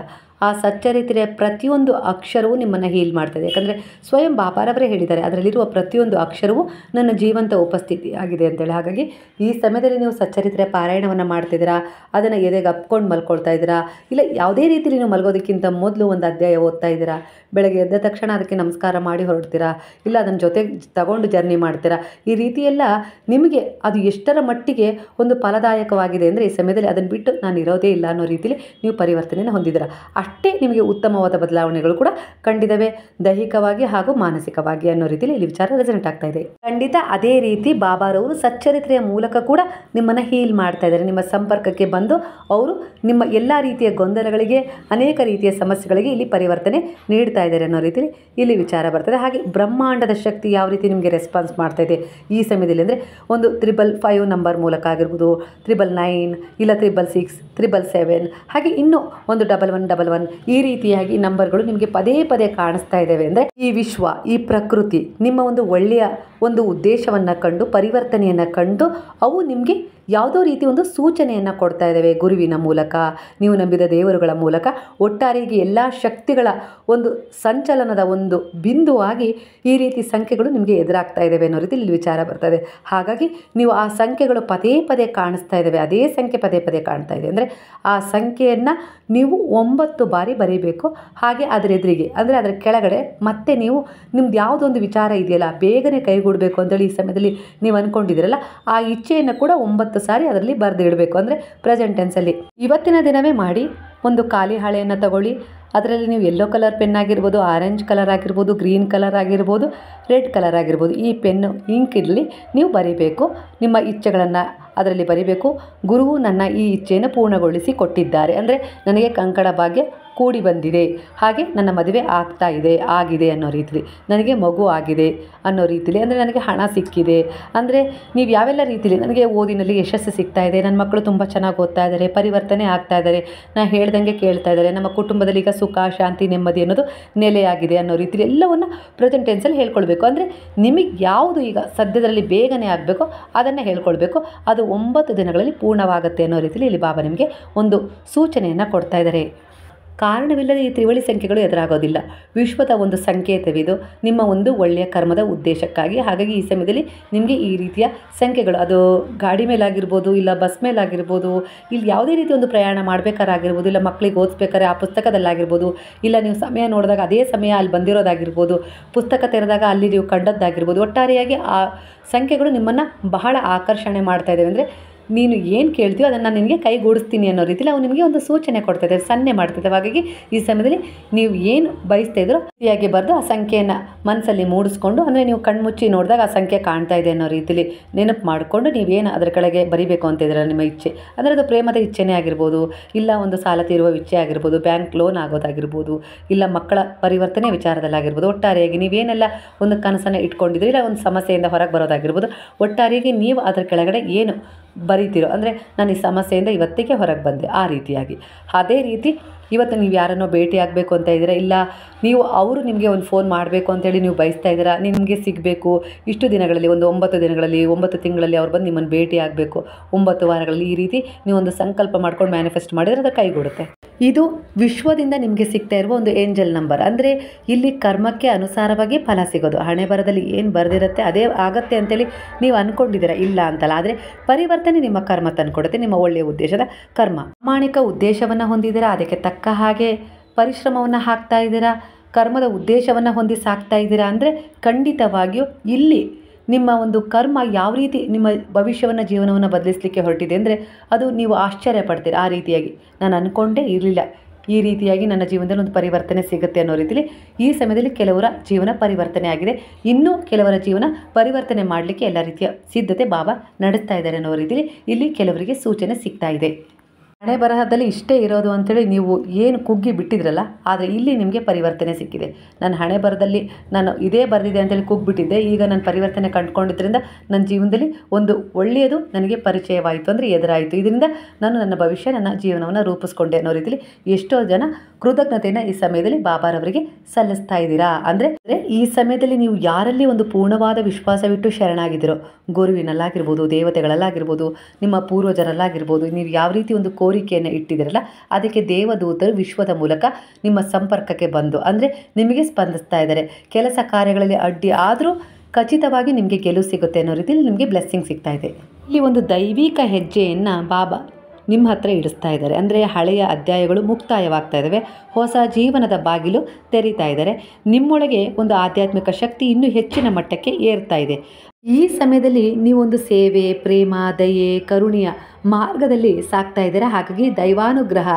ಆ ಸಚ್ಚರಿತ್ರೆಯ ಪ್ರತಿಯೊಂದು ಅಕ್ಷರವೂ ನಿಮ್ಮನ್ನು ಹೀಲ್ ಮಾಡ್ತದೆ. ಯಾಕಂದರೆ ಸ್ವಯಂ ಬಾಬಾರವರೇ ಹೇಳಿದ್ದಾರೆ, ಅದರಲ್ಲಿರುವ ಪ್ರತಿಯೊಂದು ಅಕ್ಷರವೂ ನನ್ನ ಜೀವಂತ ಉಪಸ್ಥಿತಿ ಆಗಿದೆ ಅಂತೇಳಿ. ಹಾಗಾಗಿ ಈ ಸಮಯದಲ್ಲಿ ನೀವು ಸಚ್ಚರಿತ್ರೆಯ ಪಾರಾಯಣವನ್ನು ಮಾಡ್ತಿದ್ದೀರಾ, ಅದನ್ನು ಎದೆಗೆ ಅಪ್ಕೊಂಡು ಮಲ್ಕೊಳ್ತಾ ಇದ್ದೀರಾ, ಇಲ್ಲ ಯಾವುದೇ ರೀತಿಯಲ್ಲಿ ನೀವು ಮಲಗೋದಕ್ಕಿಂತ ಮೊದಲು ಒಂದು ಅಧ್ಯಾಯ ಓದ್ತಾ ಇದ್ದೀರಾ, ಬೆಳಗ್ಗೆ ಎದ್ದ ತಕ್ಷಣ ಅದಕ್ಕೆ ನಮಸ್ಕಾರ ಮಾಡಿ ಹೊರಡ್ತೀರಾ, ಇಲ್ಲ ಅದನ್ನು ಜೊತೆಗೆ ತಗೊಂಡು ಜರ್ನಿ ಮಾಡ್ತೀರಾ. ಈ ರೀತಿಯೆಲ್ಲ ನಿಮಗೆ ಅದು ಎಷ್ಟರ ಮಟ್ಟಿಗೆ ಒಂದು ಫಲದಾಯಕವಾಗಿದೆ ಅಂದರೆ ಈ ಸಮಯದಲ್ಲಿ ಅದನ್ನು ಬಿಟ್ಟು ನಾನು ಇರೋದೇ ಇಲ್ಲ ಅನ್ನೋ ರೀತಿಯಲ್ಲಿ ನೀವು ಪರಿವರ್ತನೆಯನ್ನು ಹೊಂದಿದ್ದೀರಾ. ಅಷ್ಟೇ ನಿಮಗೆ ಉತ್ತಮವಾದ ಬದಲಾವಣೆಗಳು ಕೂಡ ಕಂಡಿದ್ದಾವೆ, ದೈಹಿಕವಾಗಿ ಹಾಗೂ ಮಾನಸಿಕವಾಗಿ ಅನ್ನೋ ರೀತಿಯಲ್ಲಿ ಇಲ್ಲಿ ವಿಚಾರ ರೆಸನೆಂಟ್ ಆಗ್ತಾ ಇದೆ. ಖಂಡಿತ ಅದೇ ರೀತಿ ಬಾಬಾರವರು ಸಚ್ಚರಿತ್ರೆಯ ಮೂಲಕ ಕೂಡ ನಿಮ್ಮನ್ನು ಹೀಲ್ ಮಾಡ್ತಾ ಇದ್ದಾರೆ. ನಿಮ್ಮ ಸಂಪರ್ಕಕ್ಕೆ ಬಂದು ಅವರು ನಿಮ್ಮ ಎಲ್ಲ ರೀತಿಯ ಗೊಂದಲಗಳಿಗೆ, ಅನೇಕ ರೀತಿಯ ಸಮಸ್ಯೆಗಳಿಗೆ ಇಲ್ಲಿ ಪರಿವರ್ತನೆ ನೀಡ್ತಾ ಇದ್ದಾರೆ ಅನ್ನೋ ರೀತಿಯಲ್ಲಿ ಇಲ್ಲಿ ವಿಚಾರ ಬರ್ತದೆ. ಹಾಗೆ ಬ್ರಹ್ಮಾಂಡದ ಶಕ್ತಿ ಯಾವ ರೀತಿ ನಿಮಗೆ ರೆಸ್ಪಾನ್ಸ್ ಮಾಡ್ತಾ ಇದೆ ಈ ಸಮಯದಲ್ಲಿ ಅಂದರೆ ಒಂದು 555 ನಂಬರ್ ಮೂಲಕ ಆಗಿರ್ಬೋದು, 999 ಇಲ್ಲ 666, 777, ಹಾಗೆ ಇನ್ನೂ ಒಂದು 1111 ಈ ರೀತಿಯಾಗಿ ನಂಬರ್ಗಳು ನಿಮಗೆ ಪದೇ ಪದೇ ಕಾಣಿಸ್ತಾ ಇದ್ದಾವೆ. ಅಂದರೆ ಈ ವಿಶ್ವ, ಈ ಪ್ರಕೃತಿ ನಿಮ್ಮ ಒಂದು ಒಳ್ಳೆಯ ಒಂದು ಉದ್ದೇಶವನ್ನು ಕಂಡು, ಪರಿವರ್ತನೆಯನ್ನು ಕಂಡು ಅವು ನಿಮಗೆ ಯಾವುದೋ ರೀತಿ ಒಂದು ಸೂಚನೆಯನ್ನು ಕೊಡ್ತಾ ಇದ್ದಾವೆ. ಗುರುವಿನ ಮೂಲಕ, ನೀವು ನಂಬಿದ ದೇವರುಗಳ ಮೂಲಕ, ಒಟ್ಟಾರೆಯಾಗಿ ಎಲ್ಲ ಶಕ್ತಿಗಳ ಒಂದು ಸಂಚಲನದ ಒಂದು ಬಿಂದುವಾಗಿ ಈ ರೀತಿ ಸಂಖ್ಯೆಗಳು ನಿಮಗೆ ಎದುರಾಗ್ತಾ ಇದ್ದಾವೆ ಅನ್ನೋ ರೀತಿ ಇಲ್ಲಿ ವಿಚಾರ ಬರ್ತದೆ. ಹಾಗಾಗಿ ನೀವು ಆ ಸಂಖ್ಯೆಗಳು ಪದೇ ಪದೇ ಕಾಣಿಸ್ತಾ ಇದ್ದಾವೆ, ಅದೇ ಸಂಖ್ಯೆ ಪದೇ ಪದೇ ಕಾಣ್ತಾ ಇದೆ ಅಂದರೆ ಆ ಸಂಖ್ಯೆಯನ್ನು ನೀವು 9 ಬಾರಿ ಬರೀಬೇಕು. ಹಾಗೆ ಅದರ ಎದುರಿಗೆ ಅಂದರೆ ಅದರ ಕೆಳಗಡೆ ಮತ್ತೆ ನೀವು ನಿಮ್ದು ಯಾವುದೊಂದು ವಿಚಾರ ಇದೆಯಲ್ಲ ಬೇಗನೆ ಕೈಗೂಡಬೇಕು ಅಂತೇಳಿ ಈ ಸಮಯದಲ್ಲಿ ನೀವು ಅಂದ್ಕೊಂಡಿದ್ದೀರಲ್ಲ, ಆ ಇಚ್ಛೆಯನ್ನು ಕೂಡ 9 ಸಾರಿ ಅದರಲ್ಲಿ ಬರೆದಿಡಬೇಕು. ಅಂದರೆ ಪ್ರೆಸೆಂಟ್ ಟೆನ್ಸಲ್ಲಿ ಇವತ್ತಿನ ದಿನವೇ ಮಾಡಿ. ಒಂದು ಖಾಲಿ ಹಾಳೆಯನ್ನು ತಗೊಳ್ಳಿ, ಅದರಲ್ಲಿ ನೀವು ಯೆಲ್ಲೋ ಕಲರ್ ಪೆನ್ ಆಗಿರ್ಬೋದು, ಆರೆಂಜ್ ಕಲರ್ ಆಗಿರ್ಬೋದು, ಗ್ರೀನ್ ಕಲರ್ ಆಗಿರ್ಬೋದು, ರೆಡ್ ಕಲರ್ ಆಗಿರ್ಬೋದು, ಈ ಪೆನ್ನು ಇಂಕಲ್ಲಿ ನೀವು ಬರೀಬೇಕು. ನಿಮ್ಮ ಇಚ್ಛೆಗಳನ್ನು ಅದರಲ್ಲಿ ಬರೀಬೇಕು. ಗುರುವು ನನ್ನ ಈ ಇಚ್ಛೆಯನ್ನು ಪೂರ್ಣಗೊಳಿಸಿ ಕೊಟ್ಟಿದ್ದಾರೆ, ಅಂದರೆ ನನಗೆ ಕಂಕಣ ಭಾಗ್ಯ ಕೂಡಿ ಬಂದಿದೆ, ಹಾಗೆ ನನ್ನ ಮದುವೆ ಆಗ್ತಾ ಇದೆ, ಆಗಿದೆ ಅನ್ನೋ ರೀತಿಲಿ, ನನಗೆ ಮಗು ಆಗಿದೆ ಅನ್ನೋ ರೀತಿಲಿ, ಅಂದರೆ ನನಗೆ ಹಣ ಸಿಕ್ಕಿದೆ, ಅಂದರೆ ನೀವು ಯಾವೆಲ್ಲ ರೀತಿಲಿ ನನಗೆ ಓದಿನಲ್ಲಿ ಯಶಸ್ಸು ಸಿಗ್ತಾ ಇದೆ, ನನ್ನ ಮಕ್ಕಳು ತುಂಬ ಚೆನ್ನಾಗಿ ಓದ್ತಾ ಇದ್ದಾರೆ, ಪರಿವರ್ತನೆ ಆಗ್ತಾ ಇದ್ದಾರೆ, ನಾನು ಹೇಳ್ದಂಗೆ ಕೇಳ್ತಾ ಇದ್ದಾರೆ, ನಮ್ಮ ಕುಟುಂಬದಲ್ಲಿ ಈಗ ಸುಖ, ಶಾಂತಿ, ನೆಮ್ಮದಿ ಅನ್ನೋದು ನೆಲೆಯಾಗಿದೆ ಅನ್ನೋ ರೀತಿಲಿ ಎಲ್ಲವನ್ನು ಪ್ರೆಸೆಂಟ್ ಟೆನ್ಸಲ್ಲಿ ಹೇಳ್ಕೊಳ್ಬೇಕು. ಅಂದರೆ ನಿಮಗೆ ಯಾವುದು ಈಗ ಸದ್ಯದಲ್ಲಿ ಬೇಗನೆ ಆಗಬೇಕೋ ಅದನ್ನು ಹೇಳ್ಕೊಳ್ಬೇಕು. ಅದು 9 ದಿನಗಳಲ್ಲಿ ಪೂರ್ಣವಾಗುತ್ತೆ ಅನ್ನೋ ರೀತಿಲಿ ಇಲ್ಲಿ ಬಾಬಾ ನಿಮಗೆ ಒಂದು ಸೂಚನೆಯನ್ನು ಕೊಡ್ತಾ ಇದ್ದಾರೆ. ಕಾರಣವಿಲ್ಲದೆ ಈ ತ್ರಿವಳಿ ಸಂಖ್ಯೆಗಳು ಎದುರಾಗೋದಿಲ್ಲ. ವಿಶ್ವದ ಒಂದು ಸಂಕೇತವಿದು ನಿಮ್ಮ ಒಂದು ಒಳ್ಳೆಯ ಕರ್ಮದ ಉದ್ದೇಶಕ್ಕಾಗಿ. ಹಾಗಾಗಿ ಈ ಸಮಯದಲ್ಲಿ ನಿಮಗೆ ಈ ರೀತಿಯ ಸಂಖ್ಯೆಗಳು, ಅದು ಗಾಡಿ ಮೇಲಾಗಿರ್ಬೋದು, ಇಲ್ಲ ಬಸ್ ಮೇಲಾಗಿರ್ಬೋದು, ಇಲ್ಲಿ ಯಾವುದೇ ರೀತಿ ಒಂದು ಪ್ರಯಾಣ ಮಾಡಬೇಕಾರಾಗಿರ್ಬೋದು, ಇಲ್ಲ ಮಕ್ಕಳಿಗೆ ಓದಿಸ್ಬೇಕಾದ್ರೆ ಆ ಪುಸ್ತಕದಲ್ಲಾಗಿರ್ಬೋದು, ಇಲ್ಲ ನೀವು ಸಮಯ ನೋಡಿದಾಗ ಅದೇ ಸಮಯ ಅಲ್ಲಿ ಬಂದಿರೋದಾಗಿರ್ಬೋದು, ಪುಸ್ತಕ ತೆರೆದಾಗ ಅಲ್ಲಿ ನೀವು ಕಂಡದ್ದಾಗಿರ್ಬೋದು, ಒಟ್ಟಾರೆಯಾಗಿ ಆ ಸಂಖ್ಯೆಗಳು ನಿಮ್ಮನ್ನು ಬಹಳ ಆಕರ್ಷಣೆ ಮಾಡ್ತಾ ಇದ್ದಾವೆ. ಅಂದರೆ ನೀನು ಏನು ಕೇಳ್ತೀಯೋ ಅದನ್ನು ನಾನು ನಿನಗೆ ಕೈಗೂಡಿಸ್ತೀನಿ ಅನ್ನೋ ರೀತಿಯಲ್ಲಿ ಅವು ನಿಮಗೆ ಒಂದು ಸೂಚನೆ ಕೊಡ್ತಾಯಿದೆ, ಸನ್ನೆ ಮಾಡ್ತಿದೆ. ಹಾಗಾಗಿ ಈ ಸಮಯದಲ್ಲಿ ನೀವು ಏನು ಬಯಸ್ತಾ ಇದ್ರೋ ರೀತಿಯಾಗಿ ಬರೆದು ಆ ಸಂಖ್ಯೆಯನ್ನು ಮನಸ್ಸಲ್ಲಿ ಮೂಡಿಸ್ಕೊಂಡು, ಅಂದರೆ ನೀವು ಕಣ್ಮುಚ್ಚಿ ನೋಡಿದಾಗ ಆ ಸಂಖ್ಯೆ ಕಾಣ್ತಾ ಇದೆ ಅನ್ನೋ ರೀತಿಯಲ್ಲಿ ನೆನಪು ಮಾಡಿಕೊಂಡು ನೀವೇನು ಅದರ ಕೆಳಗೆ ಬರೀಬೇಕು ಅಂತ ಇದ್ದೀರ ನಿಮ್ಮ ಇಚ್ಛೆ, ಅಂದರೆ ಅದು ಪ್ರೇಮದ ಇಚ್ಛೆನೇ ಆಗಿರ್ಬೋದು, ಇಲ್ಲ ಒಂದು ಸಾಲ ತೀರುವ ಇಚ್ಛೆ ಆಗಿರ್ಬೋದು, ಬ್ಯಾಂಕ್ ಲೋನ್ ಆಗೋದಾಗಿರ್ಬೋದು, ಇಲ್ಲ ಮಕ್ಕಳ ಪರಿವರ್ತನೆ ವಿಚಾರದಲ್ಲಾಗಿರ್ಬೋದು, ಒಟ್ಟಾರೆಯಾಗಿ ನೀವೇನೆಲ್ಲ ಒಂದು ಕನಸನ್ನು ಇಟ್ಕೊಂಡಿದ್ದೀರಿ, ಇಲ್ಲ ಒಂದು ಸಮಸ್ಯೆಯಿಂದ ಹೊರಗೆ ಬರೋದಾಗಿರ್ಬೋದು, ಒಟ್ಟಾರೆಯಾಗಿ ನೀವು ಅದರ ಕೆಳಗಡೆ ಏನು ಬರೀತಿರೋ, ಅಂದರೆ ನಾನು ಈ ಸಮಸ್ಯೆಯಿಂದ ಇವತ್ತಿಗೆ ಹೊರಗೆ ಬಂದೆ ಆ ರೀತಿಯಾಗಿ. ಅದೇ ರೀತಿ ಇವತ್ತು ನೀವು ಯಾರನ್ನೋ ಭೇಟಿ ಆಗಬೇಕು ಅಂತ ಇದ್ದೀರಾ, ಇಲ್ಲ ನೀವು ಅವರು ನಿಮಗೆ ಒಂದು ಫೋನ್ ಮಾಡಬೇಕು ಅಂತೇಳಿ ನೀವು ಬಯಸ್ತಾ ಇದ್ದೀರಾ, ನಿಮಗೆ ಸಿಗಬೇಕು ಇಷ್ಟು ದಿನಗಳಲ್ಲಿ, ಒಂದು 9 ದಿನಗಳಲ್ಲಿ, 9 ತಿಂಗಳಲ್ಲಿ ಅವ್ರು ಬಂದು ನಿಮ್ಮನ್ನು ಭೇಟಿ ಆಗಬೇಕು, 9 ವಾರಗಳಲ್ಲಿ, ಈ ರೀತಿ ನೀವೊಂದು ಸಂಕಲ್ಪ ಮಾಡ್ಕೊಂಡು ಮ್ಯಾನಿಫೆಸ್ಟ್ ಮಾಡಿದರೆ ಅದು ಕೈಗೂಡುತ್ತೆ. ಇದು ವಿಶ್ವದಿಂದ ನಿಮಗೆ ಸಿಗ್ತಾ ಇರುವ ಒಂದು ಏಂಜಲ್ ನಂಬರ್. ಅಂದರೆ ಇಲ್ಲಿ ಕರ್ಮಕ್ಕೆ ಅನುಸಾರವಾಗಿ ಫಲ ಸಿಗೋದು. ಹಣೆ ಬರದಲ್ಲಿ ಏನು ಬರೆದಿರುತ್ತೆ ಅದೇ ಆಗತ್ತೆ ಅಂತೇಳಿ ನೀವು ಅಂದ್ಕೊಂಡಿದ್ದೀರಾ, ಇಲ್ಲ ಅಂತಲ್ಲ. ಆದರೆ ಪರಿವರ್ತನೆ ನಿಮ್ಮ ಕರ್ಮ ತಂದುಕೊಡುತ್ತೆ, ನಿಮ್ಮ ಒಳ್ಳೆಯ ಉದ್ದೇಶದ ಕರ್ಮ. ಪ್ರಾಮಾಣಿಕ ಉದ್ದೇಶವನ್ನು ಹೊಂದಿದ್ದೀರಾ, ಅದಕ್ಕೆ ತಕ್ಕ ಹಾಗೆ ಪರಿಶ್ರಮವನ್ನು ಹಾಕ್ತಾ ಇದ್ದೀರಾ, ಕರ್ಮದ ಉದ್ದೇಶವನ್ನು ಹೊಂದಿ ಸಾಕ್ತಾ ಇದ್ದೀರಾ ಅಂದರೆ ಖಂಡಿತವಾಗಿಯೂ ಇಲ್ಲಿ ನಿಮ್ಮ ಒಂದು ಕರ್ಮ ಯಾವ ರೀತಿ ನಿಮ್ಮ ಭವಿಷ್ಯವನ್ನು, ಜೀವನವನ್ನು ಬದಲಿಸಲಿಕ್ಕೆ ಹೊರಟಿದೆ ಅಂದರೆ ಅದು ನೀವು ಆಶ್ಚರ್ಯ ಪಡ್ತೀರಿ. ಆ ರೀತಿಯಾಗಿ ನಾನು ಅಂದ್ಕೊಂಡೇ ಇರಲಿಲ್ಲ, ಈ ರೀತಿಯಾಗಿ ನನ್ನ ಜೀವನದಲ್ಲಿ ಒಂದು ಪರಿವರ್ತನೆ ಸಿಗುತ್ತೆ ಅನ್ನೋ ರೀತಿಲಿ ಈ ಸಮಯದಲ್ಲಿ ಕೆಲವರ ಜೀವನ ಪರಿವರ್ತನೆ ಆಗಿದೆ. ಇನ್ನೂ ಕೆಲವರ ಜೀವನ ಪರಿವರ್ತನೆ ಮಾಡಲಿಕ್ಕೆ ಎಲ್ಲ ರೀತಿಯ ಸಿದ್ಧತೆ ಬಾಬಾ ನಡೆಸ್ತಾ ಇದ್ದಾರೆ ಅನ್ನೋ ರೀತಿಲಿ ಇಲ್ಲಿ ಕೆಲವರಿಗೆ ಸೂಚನೆ ಸಿಗ್ತಾ ಇದೆ. ಹಣೆ ಬರಹದಲ್ಲಿ ಇಷ್ಟೇ ಇರೋದು ಅಂಥೇಳಿ ನೀವು ಏನು ಕುಗ್ಗಿ ಬಿಟ್ಟಿದ್ರಲ್ಲ, ಆದರೆ ಇಲ್ಲಿ ನಿಮಗೆ ಪರಿವರ್ತನೆ ಸಿಕ್ಕಿದೆ. ನನ್ನ ಹಣೆ ಬರದಲ್ಲಿ ನಾನು ಇದೇ ಬರೆದಿದೆ ಅಂತೇಳಿ ಕುಗ್ಗಿಬಿಟ್ಟಿದ್ದೆ, ಈಗ ನಾನು ಪರಿವರ್ತನೆ ಕಂಡುಕೊಂಡಿದ್ದರಿಂದ ನನ್ನ ಜೀವನದಲ್ಲಿ ಒಂದು ಒಳ್ಳೆಯದು ನನಗೆ ಪರಿಚಯವಾಯಿತು, ಅಂದರೆ ಎದುರಾಯಿತು. ಇದರಿಂದ ನಾನು ನನ್ನ ಭವಿಷ್ಯ, ನನ್ನ ಜೀವನವನ್ನು ರೂಪಿಸ್ಕೊಂಡೆ ಅನ್ನೋ ರೀತಿಯಲ್ಲಿ ಎಷ್ಟೋ ಜನ ಕೃತಜ್ಞತೆಯನ್ನು ಈ ಸಮಯದಲ್ಲಿ ಬಾಬಾರವರಿಗೆ ಸಲ್ಲಿಸ್ತಾ ಇದ್ದೀರಾ. ಅಂದರೆ ಈ ಸಮಯದಲ್ಲಿ ನೀವು ಯಾರಲ್ಲಿ ಒಂದು ಪೂರ್ಣವಾದ ವಿಶ್ವಾಸವಿಟ್ಟು ಶರಣಾಗಿದ್ದೀರೋ, ಗುರುವಿನಲ್ಲಾಗಿರ್ಬೋದು, ದೇವತೆಗಳಲ್ಲಾಗಿರ್ಬೋದು, ನಿಮ್ಮ ಪೂರ್ವಜರಲ್ಲಾಗಿರ್ಬೋದು, ನೀವು ಯಾವ ರೀತಿ ಒಂದು ಕೋರಿಕೆಯನ್ನು ಇಟ್ಟಿದ್ದೀರಲ್ಲ, ಅದಕ್ಕೆ ದೇವದೂತರು ವಿಶ್ವದ ಮೂಲಕ ನಿಮ್ಮ ಸಂಪರ್ಕಕ್ಕೆ ಬಂದು ಅಂದರೆ ನಿಮಗೆ ಸ್ಪಂದಿಸ್ತಾ ಇದ್ದಾರೆ. ಕೆಲಸ ಕಾರ್ಯಗಳಲ್ಲಿ ಅಡ್ಡಿ ಆದರೂ ಖಚಿತವಾಗಿ ನಿಮಗೆ ಗೆಲುವು ಸಿಗುತ್ತೆ ಅನ್ನೋ ರೀತಿಯಲ್ಲಿ ನಿಮಗೆ ಬ್ಲೆಸ್ಸಿಂಗ್ ಸಿಗ್ತಾ ಇದೆ. ಇಲ್ಲಿ ಒಂದು ದೈವಿಕ ಹೆಜ್ಜೆಯನ್ನು ಬಾಬಾ ನಿಮ್ಮ ಹತ್ರ ಇಡಿಸ್ತಾ ಇದ್ದಾರೆ. ಅಂದರೆ ಹಳೆಯ ಅಧ್ಯಾಯಗಳು ಮುಕ್ತಾಯವಾಗ್ತಾ ಇದ್ದಾವೆ, ಹೊಸ ಜೀವನದ ಬಾಗಿಲು ತೆರೀತಾ ಇದ್ದಾರೆ. ನಿಮ್ಮೊಳಗೆ ಒಂದು ಆಧ್ಯಾತ್ಮಿಕ ಶಕ್ತಿ ಇನ್ನೂ ಹೆಚ್ಚಿನ ಮಟ್ಟಕ್ಕೆ ಏರ್ತಾ ಇದೆ. ಈ ಸಮಯದಲ್ಲಿ ನೀವೊಂದು ಸೇವೆ, ಪ್ರೇಮ, ದಯೆ, ಕರುಣೆಯ ಮಾರ್ಗದಲ್ಲಿ ಸಾಕ್ತಾ ಇದ್ದೀರಾ. ಹಾಗಾಗಿ ದೈವಾನುಗ್ರಹ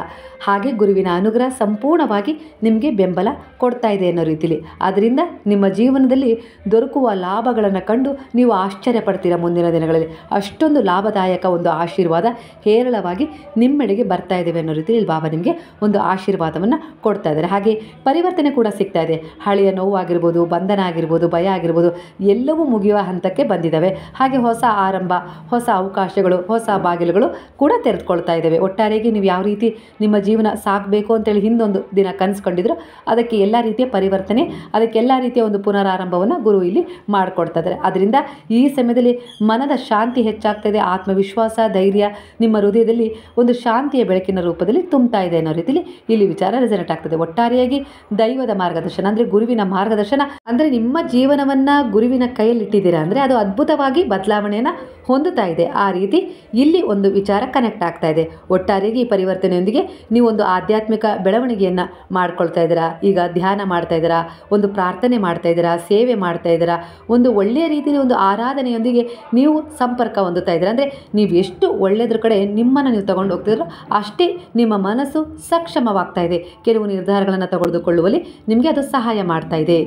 ಹಾಗೆ ಗುರುವಿನ ಅನುಗ್ರಹ ಸಂಪೂರ್ಣವಾಗಿ ನಿಮಗೆ ಬೆಂಬಲ ಕೊಡ್ತಾ ಇದೆ ಅನ್ನೋ ರೀತಿಲಿ. ಆದ್ದರಿಂದ ನಿಮ್ಮ ಜೀವನದಲ್ಲಿ ದೊರಕುವ ಲಾಭಗಳನ್ನು ಕಂಡು ನೀವು ಆಶ್ಚರ್ಯ ಪಡ್ತೀರಾ. ಮುಂದಿನ ದಿನಗಳಲ್ಲಿ ಅಷ್ಟೊಂದು ಲಾಭದಾಯಕ ಒಂದು ಆಶೀರ್ವಾದ ಹೇರಳವಾಗಿ ನಿಮ್ಮೆಡೆಗೆ ಬರ್ತಾ ಇದ್ದೇವೆ ಅನ್ನೋ ರೀತಿಯಲ್ಲಿ ಬಾಬಾ ನಿಮಗೆ ಒಂದು ಆಶೀರ್ವಾದವನ್ನು ಕೊಡ್ತಾ ಇದ್ದಾರೆ. ಹಾಗೆ ಪರಿವರ್ತನೆ ಕೂಡ ಸಿಗ್ತಾ ಇದೆ. ಹಳೆಯ ನೋವು ಆಗಿರ್ಬೋದು, ಬಂಧನ ಆಗಿರ್ಬೋದು, ಭಯ ಆಗಿರ್ಬೋದು, ಎಲ್ಲವೂ ಮುಗಿಯುವ ಹಂತಕ್ಕೆ ಬಂದಿದ್ದಾವೆ. ಹಾಗೆ ಹೊಸ ಆರಂಭ, ಹೊಸ ಅವಕಾಶಗಳು, ಹೊಸ ಬಾಗಿಲುಗಳು ಕೂಡ ತೆರೆದುಕೊಳ್ತಾ ಇದ್ದಾವೆ. ಒಟ್ಟಾರೆಯಾಗಿ ನೀವು ಯಾವ ರೀತಿ ನಿಮ್ಮ ಜೀವನ ಸಾಗಬೇಕು ಅಂತೇಳಿ ಹಿಂದೊಂದು ದಿನ ಕನಸ್ಕೊಂಡಿದ್ರು, ಅದಕ್ಕೆ ಎಲ್ಲ ರೀತಿಯ ಪರಿವರ್ತನೆ, ಅದಕ್ಕೆಲ್ಲ ರೀತಿಯ ಒಂದು ಪುನರಾರಂಭವನ್ನು ಗುರು ಇಲ್ಲಿ ಮಾಡಿಕೊಡ್ತಾ ಇದ್ದಾರೆ. ಅದರಿಂದ ಈ ಸಮಯದಲ್ಲಿ ಮನದ ಶಾಂತಿ ಹೆಚ್ಚಾಗ್ತಾ ಇದೆ. ಆತ್ಮವಿಶ್ವಾಸ, ಧೈರ್ಯ ನಿಮ್ಮ ಹೃದಯದಲ್ಲಿ ಒಂದು ಶಾಂತಿಯ ಬೆಳಕಿನ ರೂಪದಲ್ಲಿ ತುಂಬ್ತಾ ಇದೆ ಅನ್ನೋ ರೀತಿಯಲ್ಲಿ ಇಲ್ಲಿ ವಿಚಾರ ರೆಸನೇಟ್ ಆಗ್ತದೆ. ಒಟ್ಟಾರೆಯಾಗಿ ದೈವದ ಮಾರ್ಗದರ್ಶನ ಅಂದರೆ ಗುರುವಿನ ಮಾರ್ಗದರ್ಶನ ಅಂದರೆ ನಿಮ್ಮ ಜೀವನವನ್ನು ಗುರುವಿನ ಕೈಯಲ್ಲಿ ಇಟ್ಟಿದ್ದೀರಾ ಅಂದರೆ ಅದು ಅದ್ಭುತವಾಗಿ ಬದಲಾವಣೆಯನ್ನು ಹೊಂದುತ್ತಾ ಇದೆ. ಆ ರೀತಿ ಇಲ್ಲಿ ಒಂದು ವಿಚಾರ ಕನೆಕ್ಟ್ ಆಗ್ತಾ ಇದೆ. ಒಟ್ಟಾರೆಯಾಗಿ ಈ ಪರಿವರ್ತನೆಯೊಂದಿಗೆ ನೀವು ಒಂದು ಆಧ್ಯಾತ್ಮಿಕ ಬೆಳವಣಿಗೆಯನ್ನು ಮಾಡ್ಕೊಳ್ತಾ ಇದ್ದೀರಾ. ಈಗ ಧ್ಯಾನ ಮಾಡ್ತಾ ಇದ್ದೀರಾ, ಒಂದು ಪ್ರಾರ್ಥನೆ ಮಾಡ್ತಾ ಇದ್ದೀರಾ, ಸೇವೆ ಮಾಡ್ತಾ ಇದ್ದೀರಾ, ಒಂದು ಒಳ್ಳೆಯ ರೀತಿಯಲ್ಲಿ ಒಂದು ಆರಾಧನೆಯೊಂದಿಗೆ ನೀವು ಸಂಪರ್ಕ ಹೊಂದುತ್ತಾ ಇದ್ದೀರಾ. ಅಂದರೆ ನೀವು ಎಷ್ಟು ಒಳ್ಳೆಯದ್ರ ಕಡೆ ನಿಮ್ಮನ್ನು ನೀವು ತಗೊಂಡು ಹೋಗ್ತಿದ್ರೋ ಅಷ್ಟೇ ನಿಮ್ಮ ಮನಸ್ಸು ಸಕ್ಷಮವಾಗ್ತಾ ಇದೆ. ಕೆಲವು ನಿರ್ಧಾರಗಳನ್ನು ತೆಗೆದುಕೊಳ್ಳುವಲ್ಲಿ ನಿಮಗೆ ಅದು ಸಹಾಯ ಮಾಡ್ತಾ ಇದೆ.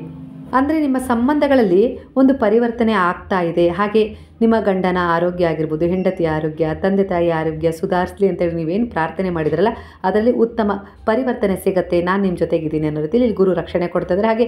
ಅಂದರೆ ನಿಮ್ಮ ಸಂಬಂಧಗಳಲ್ಲಿ ಒಂದು ಪರಿವರ್ತನೆ ಆಗ್ತಾ ಇದೆ. ಹಾಗೆ ನಿಮ್ಮ ಗಂಡನ ಆರೋಗ್ಯ ಆಗಿರ್ಬೋದು, ಹೆಂಡತಿಯ ಆರೋಗ್ಯ, ತಂದೆ ತಾಯಿ ಆರೋಗ್ಯ ಸುಧಾರಿಸಲಿ ಅಂತೇಳಿ ನೀವೇನು ಪ್ರಾರ್ಥನೆ ಮಾಡಿದ್ರಲ್ಲ, ಅದರಲ್ಲಿ ಉತ್ತಮ ಪರಿವರ್ತನೆ ಸಿಗುತ್ತೆ. ನಾನು ನಿಮ್ಮ ಜೊತೆಗಿದ್ದೀನಿ ಅನ್ನೋ ರೀತಿಯಲ್ಲಿ ಇಲ್ಲಿ ಗುರು ರಕ್ಷಣೆ ಕೊಡ್ತಾ ಇದ್ದಾರೆ. ಹಾಗೆ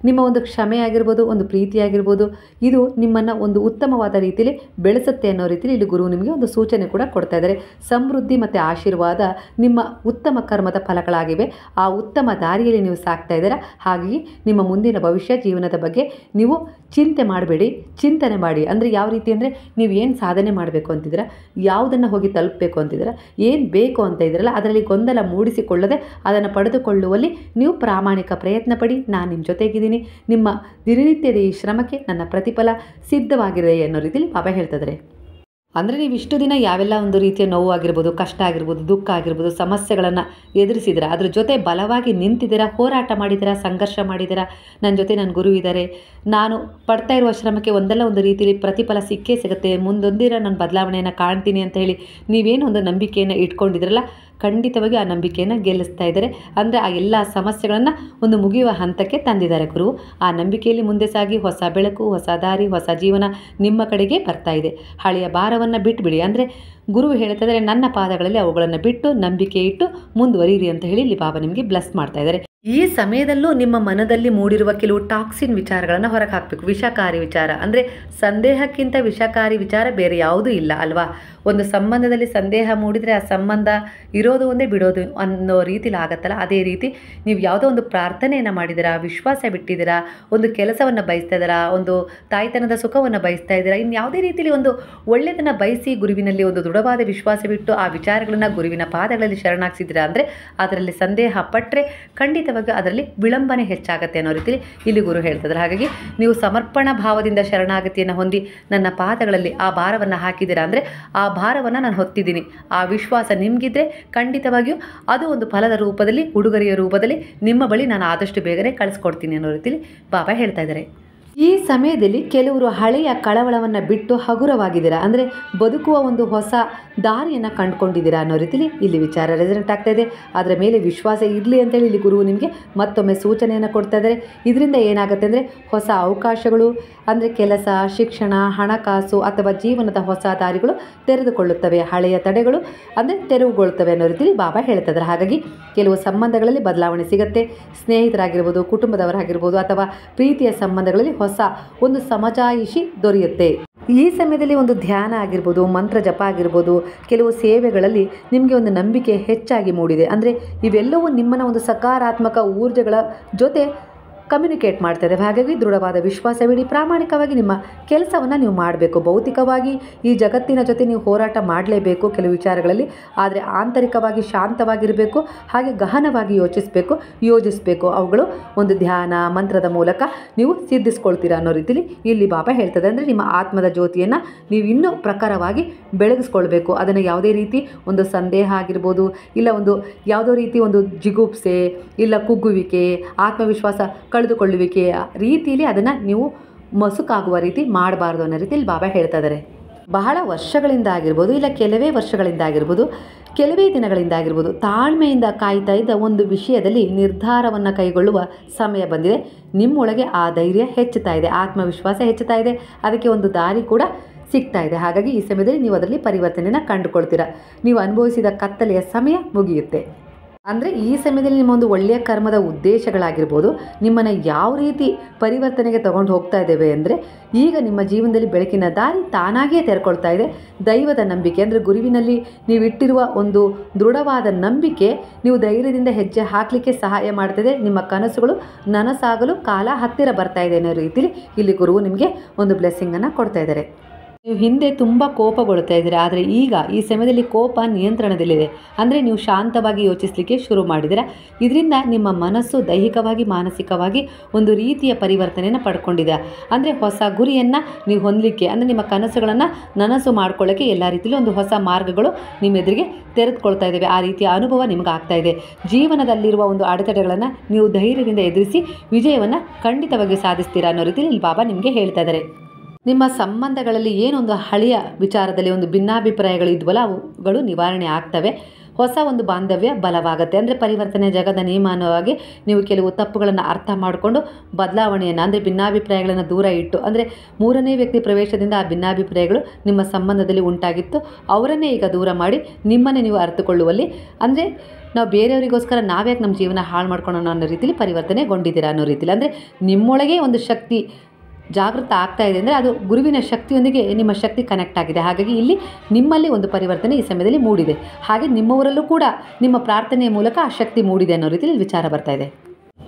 ನಿಮ್ಮ ಒಂದು ಕ್ಷಮೆ ಆಗಿರ್ಬೋದು, ಒಂದು ಪ್ರೀತಿ ಆಗಿರ್ಬೋದು, ಇದು ನಿಮ್ಮನ್ನು ಒಂದು ಉತ್ತಮವಾದ ರೀತಿಯಲ್ಲಿ ಬೆಳೆಸುತ್ತೆ ಅನ್ನೋ ರೀತಿಯಲ್ಲಿ ಇಲ್ಲಿ ಗುರು ನಿಮಗೆ ಒಂದು ಸೂಚನೆ ಕೂಡ ಕೊಡ್ತಾ ಇದ್ದಾರೆ. ಸಮೃದ್ಧಿ ಮತ್ತು ಆಶೀರ್ವಾದ ನಿಮ್ಮ ಉತ್ತಮ ಕರ್ಮದ ಫಲಗಳಾಗಿವೆ. ಆ ಉತ್ತಮ ದಾರಿಯಲ್ಲಿ ನೀವು ಸಾಕ್ತಾ ಇದ್ದೀರಾ. ಹಾಗಾಗಿ ನಿಮ್ಮ ಮುಂದಿನ ಭವಿಷ್ಯ ಜೀವನದ ಬಗ್ಗೆ ನೀವು ಚಿಂತೆ ಮಾಡಬೇಡಿ, ಚಿಂತನೆ ಮಾಡಿ. ಅಂದರೆ ಯಾವ ರೀತಿ ಅಂದರೆ ನೀವು ಏನು ಸಾಧನೆ ಮಾಡಬೇಕು ಅಂತಿದ್ದೀರಾ, ಯಾವುದನ್ನು ಹೋಗಿ ತಲುಪಬೇಕು ಅಂತಿದ್ದೀರಾ, ಏನು ಬೇಕು ಅಂತ ಇದ್ದೀರಲ್ಲ, ಅದರಲ್ಲಿ ಗೊಂದಲ ಮೂಡಿಸಿಕೊಳ್ಳದೆ ಅದನ್ನು ಪಡೆದುಕೊಳ್ಳುವಲ್ಲಿ ನೀವು ಪ್ರಾಮಾಣಿಕ ಪ್ರಯತ್ನ ಪಡಿ. ನಾನು ನಿಮ್ಮ ಜೊತೆಗಿದ್ದೀನಿ. ನಿಮ್ಮ ದಿನನಿತ್ಯದ ಈ ಶ್ರಮಕ್ಕೆ ನನ್ನ ಪ್ರತಿಫಲ ಸಿದ್ಧವಾಗಿದೆ ಅನ್ನೋ ರೀತಿಯಲ್ಲಿ ಬಾಬಾ ಹೇಳ್ತಿದ್ದಾರೆ. ಅಂದರೆ ನೀವು ಇಷ್ಟು ದಿನ ಯಾವೆಲ್ಲ ಒಂದು ರೀತಿಯ ನೋವು ಆಗಿರ್ಬೋದು, ಕಷ್ಟ ಆಗಿರ್ಬೋದು, ದುಃಖ ಆಗಿರ್ಬೋದು, ಸಮಸ್ಯೆಗಳನ್ನು ಎದುರಿಸಿದ್ದೀರಾ, ಅದ್ರ ಜೊತೆ ಬಲವಾಗಿ ನಿಂತಿದ್ದೀರಾ, ಹೋರಾಟ ಮಾಡಿದ್ದೀರಾ, ಸಂಘರ್ಷ ಮಾಡಿದ್ದೀರಾ. ನನ್ನ ಜೊತೆ ನನ್ನ ಗುರು ಇದ್ದಾರೆ, ನಾನು ಪಡ್ತಾ ಇರುವ ಶ್ರಮಕ್ಕೆ ಒಂದಲ್ಲ ಒಂದು ರೀತಿಯಲ್ಲಿ ಪ್ರತಿಫಲ ಸಿಕ್ಕೇ ಸಿಗುತ್ತೆ, ಮುಂದೊಂದಿರ ನನ್ನ ಬದಲಾವಣೆಯನ್ನು ಕಾಣ್ತೀನಿ ಅಂತ ಹೇಳಿ ನೀವೇನು ಒಂದು ನಂಬಿಕೆಯನ್ನು ಇಟ್ಕೊಂಡಿದ್ರಲ್ಲ, ಖಂಡಿತವಾಗಿ ಆ ನಂಬಿಕೆಯನ್ನು ಗೆಲ್ಲಿಸ್ತಾ ಇದ್ದಾರೆ. ಅಂದರೆ ಆ ಎಲ್ಲ ಸಮಸ್ಯೆಗಳನ್ನು ಒಂದು ಮುಗಿಯುವ ಹಂತಕ್ಕೆ ತಂದಿದ್ದಾರೆ ಗುರು. ಆ ನಂಬಿಕೆಯಲ್ಲಿ ಮುಂದೆ ಸಾಗಿ ಹೊಸ ಬೆಳಕು, ಹೊಸ ದಾರಿ, ಹೊಸ ಜೀವನ ನಿಮ್ಮ ಕಡೆಗೆ ಬರ್ತಾ ಇದೆ. ಹಳೆಯ ಭಾರವನ್ನು ಬಿಟ್ಟುಬಿಡಿ. ಅಂದರೆ ಗುರು ಹೇಳ್ತಾ ಇದ್ದಾರೆ, ನನ್ನ ಪಾದಗಳಲ್ಲಿ ಅವುಗಳನ್ನು ಬಿಟ್ಟು ನಂಬಿಕೆ ಇಟ್ಟು ಮುಂದುವರಿಯಿರಿ ಅಂತ ಹೇಳಿ ಇಲ್ಲಿ ಬಾಬಾ ನಿಮಗೆ ಬ್ಲೆಸ್ ಮಾಡ್ತಾ ಇದ್ದಾರೆ. ಈ ಸಮಯದಲ್ಲೂ ನಿಮ್ಮ ಮನದಲ್ಲಿ ಮೂಡಿರುವ ಕೆಲವು ಟಾಕ್ಸಿನ್ ವಿಚಾರಗಳನ್ನು ಹೊರಗೆ ಹಾಕಬೇಕು. ವಿಷಕಾರಿ ವಿಚಾರ ಅಂದರೆ ಸಂದೇಹಕ್ಕಿಂತ ವಿಷಕಾರಿ ವಿಚಾರ ಬೇರೆ ಯಾವುದೂ ಇಲ್ಲ ಅಲ್ವಾ. ಒಂದು ಸಂಬಂಧದಲ್ಲಿ ಸಂದೇಹ ಮೂಡಿದರೆ ಆ ಸಂಬಂಧ ಇರೋದು ಒಂದೇ ಬಿಡೋದು ಅನ್ನೋ ರೀತಿಲಿ ಆಗತ್ತಲ್ಲ, ಅದೇ ರೀತಿ ನೀವು ಯಾವುದೋ ಒಂದು ಪ್ರಾರ್ಥನೆಯನ್ನು ಮಾಡಿದ್ದೀರಾ, ವಿಶ್ವಾಸ ಬಿಟ್ಟಿದ್ದೀರಾ, ಒಂದು ಕೆಲಸವನ್ನು ಬಯಸ್ತಾ ಇದ್ದೀರಾ, ಒಂದು ತಾಯ್ತನದ ಸುಖವನ್ನು ಬಯಸ್ತಾ ಇದ್ದೀರಾ, ಇನ್ನು ಯಾವುದೇ ರೀತಿಯಲ್ಲಿ ಒಂದು ಒಳ್ಳೆಯದನ್ನು ಬಯಸಿ ಗುರುವಿನಲ್ಲಿ ಒಂದು ದೃಢವಾದ ವಿಶ್ವಾಸವಿಟ್ಟು ಆ ವಿಚಾರಗಳನ್ನು ಗುರುವಿನ ಪಾದಗಳಲ್ಲಿ ಶರಣಾಗಿಸಿದ್ದೀರಾ ಅಂದರೆ ಅದರಲ್ಲಿ ಸಂದೇಹ ಪಟ್ಟರೆ ಖಂಡಿತವಾಗಿ ಅದರಲ್ಲಿ ವಿಳಂಬನೆ ಹೆಚ್ಚಾಗತ್ತೆ ಅನ್ನೋ ರೀತಿಯಲ್ಲಿ ಇಲ್ಲಿ ಗುರು ಹೇಳ್ತಿದ್ದಾರೆ. ಹಾಗಾಗಿ ನೀವು ಸಮರ್ಪಣಾ ಭಾವದಿಂದ ಶರಣಾಗತಿಯನ್ನು ಹೊಂದಿ ನನ್ನ ಪಾದಗಳಲ್ಲಿ ಆ ಭಾರವನ್ನು ಹಾಕಿದ್ದೀರಾ ಅಂದರೆ ಆ ಭಾರವನ್ನು ನಾನು ಹೊತ್ತಿದ್ದೀನಿ. ಆ ವಿಶ್ವಾಸ ನಿಮಗಿದ್ರೆ ಖಂಡಿತವಾಗಿಯೂ ಅದು ಒಂದು ಫಲದ ರೂಪದಲ್ಲಿ, ಉಡುಗೊರೆಯ ರೂಪದಲ್ಲಿ ನಿಮ್ಮ ಬಳಿ ನಾನು ಆದಷ್ಟು ಬೇಗನೆ ಕಳಿಸ್ಕೊಡ್ತೀನಿ ಅನ್ನೋ ರೀತಿಯಲ್ಲಿ ಬಾಬಾ ಹೇಳ್ತಾ ಇದ್ದಾರೆ. ಈ ಸಮಯದಲ್ಲಿ ಕೆಲವರು ಹಳೆಯ ಕಳವಳವನ್ನು ಬಿಟ್ಟು ಹಗುರವಾಗಿದ್ದೀರಾ, ಅಂದರೆ ಬದುಕುವ ಒಂದು ಹೊಸ ದಾರಿಯನ್ನು ಕಂಡುಕೊಂಡಿದ್ದೀರಾ ಅನ್ನೋ ರೀತಿಲಿ ಇಲ್ಲಿ ವಿಚಾರ ರೆಸನೆಂಟ್ ಆಗ್ತಾ ಇದೆ. ಅದರ ಮೇಲೆ ವಿಶ್ವಾಸ ಇರಲಿ ಅಂತೇಳಿ ಇಲ್ಲಿ ಗುರು ನಿಮಗೆ ಮತ್ತೊಮ್ಮೆ ಸೂಚನೆಯನ್ನು ಕೊಡ್ತಾ ಇದ್ದಾರೆ. ಇದರಿಂದ ಏನಾಗುತ್ತೆ ಅಂದರೆ ಹೊಸ ಅವಕಾಶಗಳು, ಅಂದರೆ ಕೆಲಸ, ಶಿಕ್ಷಣ, ಹಣಕಾಸು ಅಥವಾ ಜೀವನದ ಹೊಸ ದಾರಿಗಳು ತೆರೆದುಕೊಳ್ಳುತ್ತವೆ. ಹಳೆಯ ತಡೆಗಳು ಅಂದರೆ ತೆರವುಗೊಳ್ಳುತ್ತವೆ ಅನ್ನೋ ರೀತಿಲಿ ಬಾಬಾ ಹೇಳ್ತಾ ಇದ್ದಾರೆ. ಹಾಗಾಗಿ ಕೆಲವು ಸಂಬಂಧಗಳಲ್ಲಿ ಬದಲಾವಣೆ ಸಿಗುತ್ತೆ. ಸ್ನೇಹಿತರಾಗಿರ್ಬೋದು, ಕುಟುಂಬದವರಾಗಿರ್ಬೋದು ಅಥವಾ ಪ್ರೀತಿಯ ಸಂಬಂಧಗಳಲ್ಲಿ ಹೊಸ ಒಂದು ಸಮಜಾಯಿಷಿ ದೊರೆಯುತ್ತೆ. ಈ ಸಮಯದಲ್ಲಿ ಒಂದು ಧ್ಯಾನ ಆಗಿರ್ಬೋದು, ಮಂತ್ರ ಜಪ ಆಗಿರ್ಬೋದು, ಕೆಲವು ಸೇವೆಗಳಲ್ಲಿ ನಿಮಗೆ ಒಂದು ನಂಬಿಕೆ ಹೆಚ್ಚಾಗಿ ಮೂಡಿದೆ. ಅಂದರೆ ಇವೆಲ್ಲವೂ ನಿಮ್ಮನ್ನು ಒಂದು ಸಕಾರಾತ್ಮಕ ಊರ್ಜೆಗಳ ಜೊತೆ ಕಮ್ಯುನಿಕೇಟ್ ಮಾಡ್ತಾರೆ. ಹಾಗಾಗಿ ದೃಢವಾದ ವಿಶ್ವಾಸವಿಡಿ, ಪ್ರಾಮಾಣಿಕವಾಗಿ ನಿಮ್ಮ ಕೆಲಸವನ್ನು ನೀವು ಮಾಡಬೇಕು. ಭೌತಿಕವಾಗಿ ಈ ಜಗತ್ತಿನ ಜೊತೆ ನೀವು ಹೋರಾಟ ಮಾಡಲೇಬೇಕು ಕೆಲವು ವಿಚಾರಗಳಲ್ಲಿ, ಆದರೆ ಆಂತರಿಕವಾಗಿ ಶಾಂತವಾಗಿರಬೇಕು, ಹಾಗೆ ಗಹನವಾಗಿ ಯೋಜಿಸಬೇಕು. ಅವುಗಳು ಒಂದು ಧ್ಯಾನ ಮಂತ್ರದ ಮೂಲಕ ನೀವು ಸಿದ್ಧಿಸ್ಕೊಳ್ತೀರಾ ಅನ್ನೋ ರೀತಿಲಿ ಇಲ್ಲಿ ಬಾಬಾ ಹೇಳ್ತದೆ. ಅಂದರೆ ನಿಮ್ಮ ಆತ್ಮದ ಜ್ಯೋತಿಯನ್ನು ನೀವು ಇನ್ನೂ ಪ್ರಖರವಾಗಿ ಬೆಳಗಿಸ್ಕೊಳ್ಬೇಕು. ಅದನ್ನು ಯಾವುದೇ ರೀತಿ ಒಂದು ಸಂದೇಹ ಆಗಿರ್ಬೋದು, ಇಲ್ಲ ಒಂದು ಯಾವುದೋ ರೀತಿ ಒಂದು ಜಿಗುಪ್ಸೆ, ಇಲ್ಲ ಕುಗ್ಗುವಿಕೆ, ಆತ್ಮವಿಶ್ವಾಸ ಕಳೆದುಕೊಳ್ಳುವಿಕೆಯ ರೀತಿಯಲ್ಲಿ ಅದನ್ನು ನೀವು ಮಸುಕಾಗುವ ರೀತಿ ಮಾಡಬಾರ್ದು ಅನ್ನೋ ರೀತಿಯಲ್ಲಿ ಬಾಬಾ ಹೇಳ್ತಾ ಇದ್ದಾರೆ. ಬಹಳ ವರ್ಷಗಳಿಂದ ಆಗಿರ್ಬೋದು, ಇಲ್ಲ ಕೆಲವೇ ವರ್ಷಗಳಿಂದ ಆಗಿರ್ಬೋದು, ಕೆಲವೇ ದಿನಗಳಿಂದ ಆಗಿರ್ಬೋದು, ತಾಳ್ಮೆಯಿಂದ ಕಾಯ್ತಾ ಇದ್ದ ಒಂದು ವಿಷಯದಲ್ಲಿ ನಿರ್ಧಾರವನ್ನು ಕೈಗೊಳ್ಳುವ ಸಮಯ ಬಂದಿದೆ. ನಿಮ್ಮೊಳಗೆ ಆ ಧೈರ್ಯ ಹೆಚ್ಚುತ್ತಾ ಇದೆ, ಆತ್ಮವಿಶ್ವಾಸ ಹೆಚ್ಚುತ್ತಾ ಇದೆ, ಅದಕ್ಕೆ ಒಂದು ದಾರಿ ಕೂಡ ಸಿಗ್ತಾ ಇದೆ. ಹಾಗಾಗಿ ಈ ಸಮಯದಲ್ಲಿ ನೀವು ಅದರಲ್ಲಿ ಪರಿವರ್ತನೆಯನ್ನು ಕಂಡುಕೊಳ್ತೀರಾ. ನೀವು ಅನುಭವಿಸಿದ ಕತ್ತಲೆಯ ಸಮಯ ಮುಗಿಯುತ್ತೆ. ಅಂದರೆ ಈ ಸಮಯದಲ್ಲಿ ನಿಮ್ಮ ಒಂದು ಒಳ್ಳೆಯ ಕರ್ಮದ ಉದ್ದೇಶಗಳಾಗಿರ್ಬೋದು, ನಿಮ್ಮನ್ನು ಯಾವ ರೀತಿ ಪರಿವರ್ತನೆಗೆ ತಗೊಂಡು ಹೋಗ್ತಾ ಇದ್ದೇವೆ ಅಂದರೆ, ಈಗ ನಿಮ್ಮ ಜೀವನದಲ್ಲಿ ಬೆಳಕಿನ ದಾರಿ ತಾನಾಗಿಯೇ ತೆರೆಕೊಳ್ತಾ ಇದೆ. ದೈವದ ನಂಬಿಕೆ ಅಂದರೆ ಗುರುವಿನಲ್ಲಿ ನೀವು ಇಟ್ಟಿರುವ ಒಂದು ದೃಢವಾದ ನಂಬಿಕೆ ನೀವು ಧೈರ್ಯದಿಂದ ಹೆಜ್ಜೆ ಹಾಕಲಿಕ್ಕೆ ಸಹಾಯ ಮಾಡ್ತಿದೆ. ನಿಮ್ಮ ಕನಸುಗಳು ನನಸಾಗಲು ಕಾಲ ಹತ್ತಿರ ಬರ್ತಾ ಇದೆ ಅನ್ನೋ ರೀತಿಲಿ ಇಲ್ಲಿ ಗುರುವು ನಿಮಗೆ ಒಂದು ಬ್ಲೆಸ್ಸಿಂಗನ್ನು ಕೊಡ್ತಾ ಇದ್ದಾರೆ. ನೀವು ಹಿಂದೆ ತುಂಬ ಕೋಪಗೊಳ್ತಾ ಇದ್ದೀರಾ, ಆದರೆ ಈಗ ಈ ಸಮಯದಲ್ಲಿ ಕೋಪ ನಿಯಂತ್ರಣದಲ್ಲಿದೆ. ಅಂದರೆ ನೀವು ಶಾಂತವಾಗಿ ಯೋಚಿಸಲಿಕ್ಕೆ ಶುರು ಮಾಡಿದ್ದೀರಾ. ಇದರಿಂದ ನಿಮ್ಮ ಮನಸ್ಸು ದೈಹಿಕವಾಗಿ ಮಾನಸಿಕವಾಗಿ ಒಂದು ರೀತಿಯ ಪರಿವರ್ತನೆಯನ್ನು ಪಡ್ಕೊಂಡಿದೆ. ಅಂದರೆ ಹೊಸ ಗುರಿಯನ್ನು ನೀವು ಹೊಂದಲಿಕ್ಕೆ, ಅಂದರೆ ನಿಮ್ಮ ಕನಸುಗಳನ್ನು ನನಸು ಮಾಡ್ಕೊಳ್ಳೋಕ್ಕೆ ಎಲ್ಲ ರೀತಿಯಲ್ಲಿ ಒಂದು ಹೊಸ ಮಾರ್ಗಗಳು ನಿಮ್ಮ ಎದುರಿಗೆ ತೆರೆದುಕೊಳ್ತಾ ಇದ್ದಾವೆ. ಆ ರೀತಿಯ ಅನುಭವ ನಿಮಗೆ ಆಗ್ತಾ ಇದೆ. ಜೀವನದಲ್ಲಿರುವ ಒಂದು ಅಡೆತಡೆಗಳನ್ನು ನೀವು ಧೈರ್ಯದಿಂದ ಎದುರಿಸಿ ವಿಜಯವನ್ನು ಖಂಡಿತವಾಗಿ ಸಾಧಿಸ್ತೀರಾ ಅನ್ನೋ ರೀತಿಯಲ್ಲಿ ಇಲ್ಲಿ ಬಾಬಾ ನಿಮಗೆ ಹೇಳ್ತಾ ಇದ್ದಾರೆ. ನಿಮ್ಮ ಸಂಬಂಧಗಳಲ್ಲಿ ಏನೊಂದು ಹಳೆಯ ವಿಚಾರದಲ್ಲಿ ಒಂದು ಭಿನ್ನಾಭಿಪ್ರಾಯಗಳು ಇದ್ವಲ್ಲ, ಅವುಗಳು ನಿವಾರಣೆ ಆಗ್ತವೆ. ಹೊಸ ಒಂದು ಬಾಂಧವ್ಯ ಬಲವಾಗುತ್ತೆ. ಅಂದರೆ ಪರಿವರ್ತನೆ ಜಗದ ನಿಯಮವಾಗಿ ನೀವು ಕೆಲವು ತಪ್ಪುಗಳನ್ನು ಅರ್ಥ ಮಾಡಿಕೊಂಡು ಬದಲಾವಣೆಯನ್ನು, ಅಂದರೆ ಭಿನ್ನಾಭಿಪ್ರಾಯಗಳನ್ನು ದೂರ ಇಟ್ಟು, ಅಂದರೆ ಮೂರನೇ ವ್ಯಕ್ತಿ ಪ್ರವೇಶದಿಂದ ಆ ಭಿನ್ನಾಭಿಪ್ರಾಯಗಳು ನಿಮ್ಮ ಸಂಬಂಧದಲ್ಲಿ ಉಂಟಾಗಿತ್ತು, ಅವರನ್ನೇ ಈಗ ದೂರ ಮಾಡಿ ನಿಮ್ಮನ್ನೇ ನೀವು ಅರ್ಥಕೊಳ್ಳುವಲ್ಲಿ, ಅಂದರೆ ನಾವು ಬೇರೆಯವರಿಗೋಸ್ಕರ ನಾವ್ಯಾಕೆ ನಮ್ಮ ಜೀವನ ಹಾಳು ಮಾಡ್ಕೊಳ್ಳೋಣ ಅನ್ನೋ ರೀತಿಯಲ್ಲಿ ಪರಿವರ್ತನೆಗೊಂಡಿದ್ದೀರಾ ಅನ್ನೋ ರೀತಿಯಲ್ಲಿ. ಅಂದರೆ ನಿಮ್ಮೊಳಗೆ ಒಂದು ಶಕ್ತಿ ಜಾಗೃತ ಆಗ್ತಾ ಇದೆ ಅಂದರೆ ಅದು ಗುರುವಿನ ಶಕ್ತಿಯೊಂದಿಗೆ ನಿಮ್ಮ ಶಕ್ತಿ ಕನೆಕ್ಟ್ ಆಗಿದೆ. ಹಾಗಾಗಿ ಇಲ್ಲಿ ನಿಮ್ಮಲ್ಲಿ ಒಂದು ಪರಿವರ್ತನೆ ಈ ಸಮಯದಲ್ಲಿ ಮೂಡಿದೆ. ಹಾಗೆ ನಿಮ್ಮವರಲ್ಲೂ ಕೂಡ ನಿಮ್ಮ ಪ್ರಾರ್ಥನೆಯ ಮೂಲಕ ಆ ಶಕ್ತಿ ಮೂಡಿದೆ ಅನ್ನೋ ರೀತಿಯಲ್ಲಿ ವಿಚಾರ ಬರ್ತಾ ಇದೆ.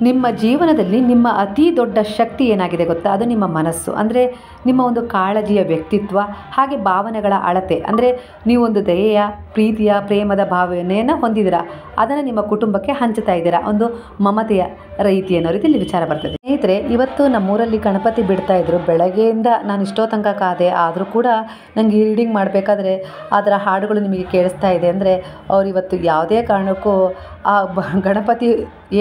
ನಿಮ್ಮ ಜೀವನದಲ್ಲಿ ನಿಮ್ಮ ಅತಿ ದೊಡ್ಡ ಶಕ್ತಿ ಏನಾಗಿದೆ ಗೊತ್ತಾ? ಅದು ನಿಮ್ಮ ಮನಸ್ಸು. ಅಂದರೆ ನಿಮ್ಮ ಒಂದು ಕಾಳಜಿಯ ವ್ಯಕ್ತಿತ್ವ, ಹಾಗೆ ಭಾವನೆಗಳ ಅಳತೆ. ಅಂದರೆ ನೀವೊಂದು ದಯೆಯ, ಪ್ರೀತಿಯ, ಪ್ರೇಮದ ಭಾವನೆಯನ್ನು ಹೊಂದಿದ್ದೀರಾ. ಅದನ್ನು ನಿಮ್ಮ ಕುಟುಂಬಕ್ಕೆ ಹಂಚುತ್ತಾ ಇದ್ದೀರಾ, ಒಂದು ಮಮತೆಯ ರೀತಿ ಅನ್ನೋ ರೀತಿಯಲ್ಲಿ ವಿಚಾರ ಬರ್ತದೆ. ಸ್ನೇಹಿತರೆ, ಇವತ್ತು ನಮ್ಮೂರಲ್ಲಿ ಗಣಪತಿ ಬಿಡ್ತಾ ಇದ್ರು. ಬೆಳಗ್ಗೆಯಿಂದ ನಾನು ಇಷ್ಟೋ ತನಕ ಕಾದೆ, ಆದರೂ ಕೂಡ ನನಗೆ ಈ ರೀಡಿಂಗ್ ಮಾಡಬೇಕಾದ್ರೆ ಅದರ ಹಾಡುಗಳು ನಿಮಗೆ ಕೇಳಿಸ್ತಾ ಇದೆ. ಅಂದರೆ ಅವ್ರು ಇವತ್ತು ಯಾವುದೇ ಕಾರಣಕ್ಕೂ ಆ ಗಣಪತಿ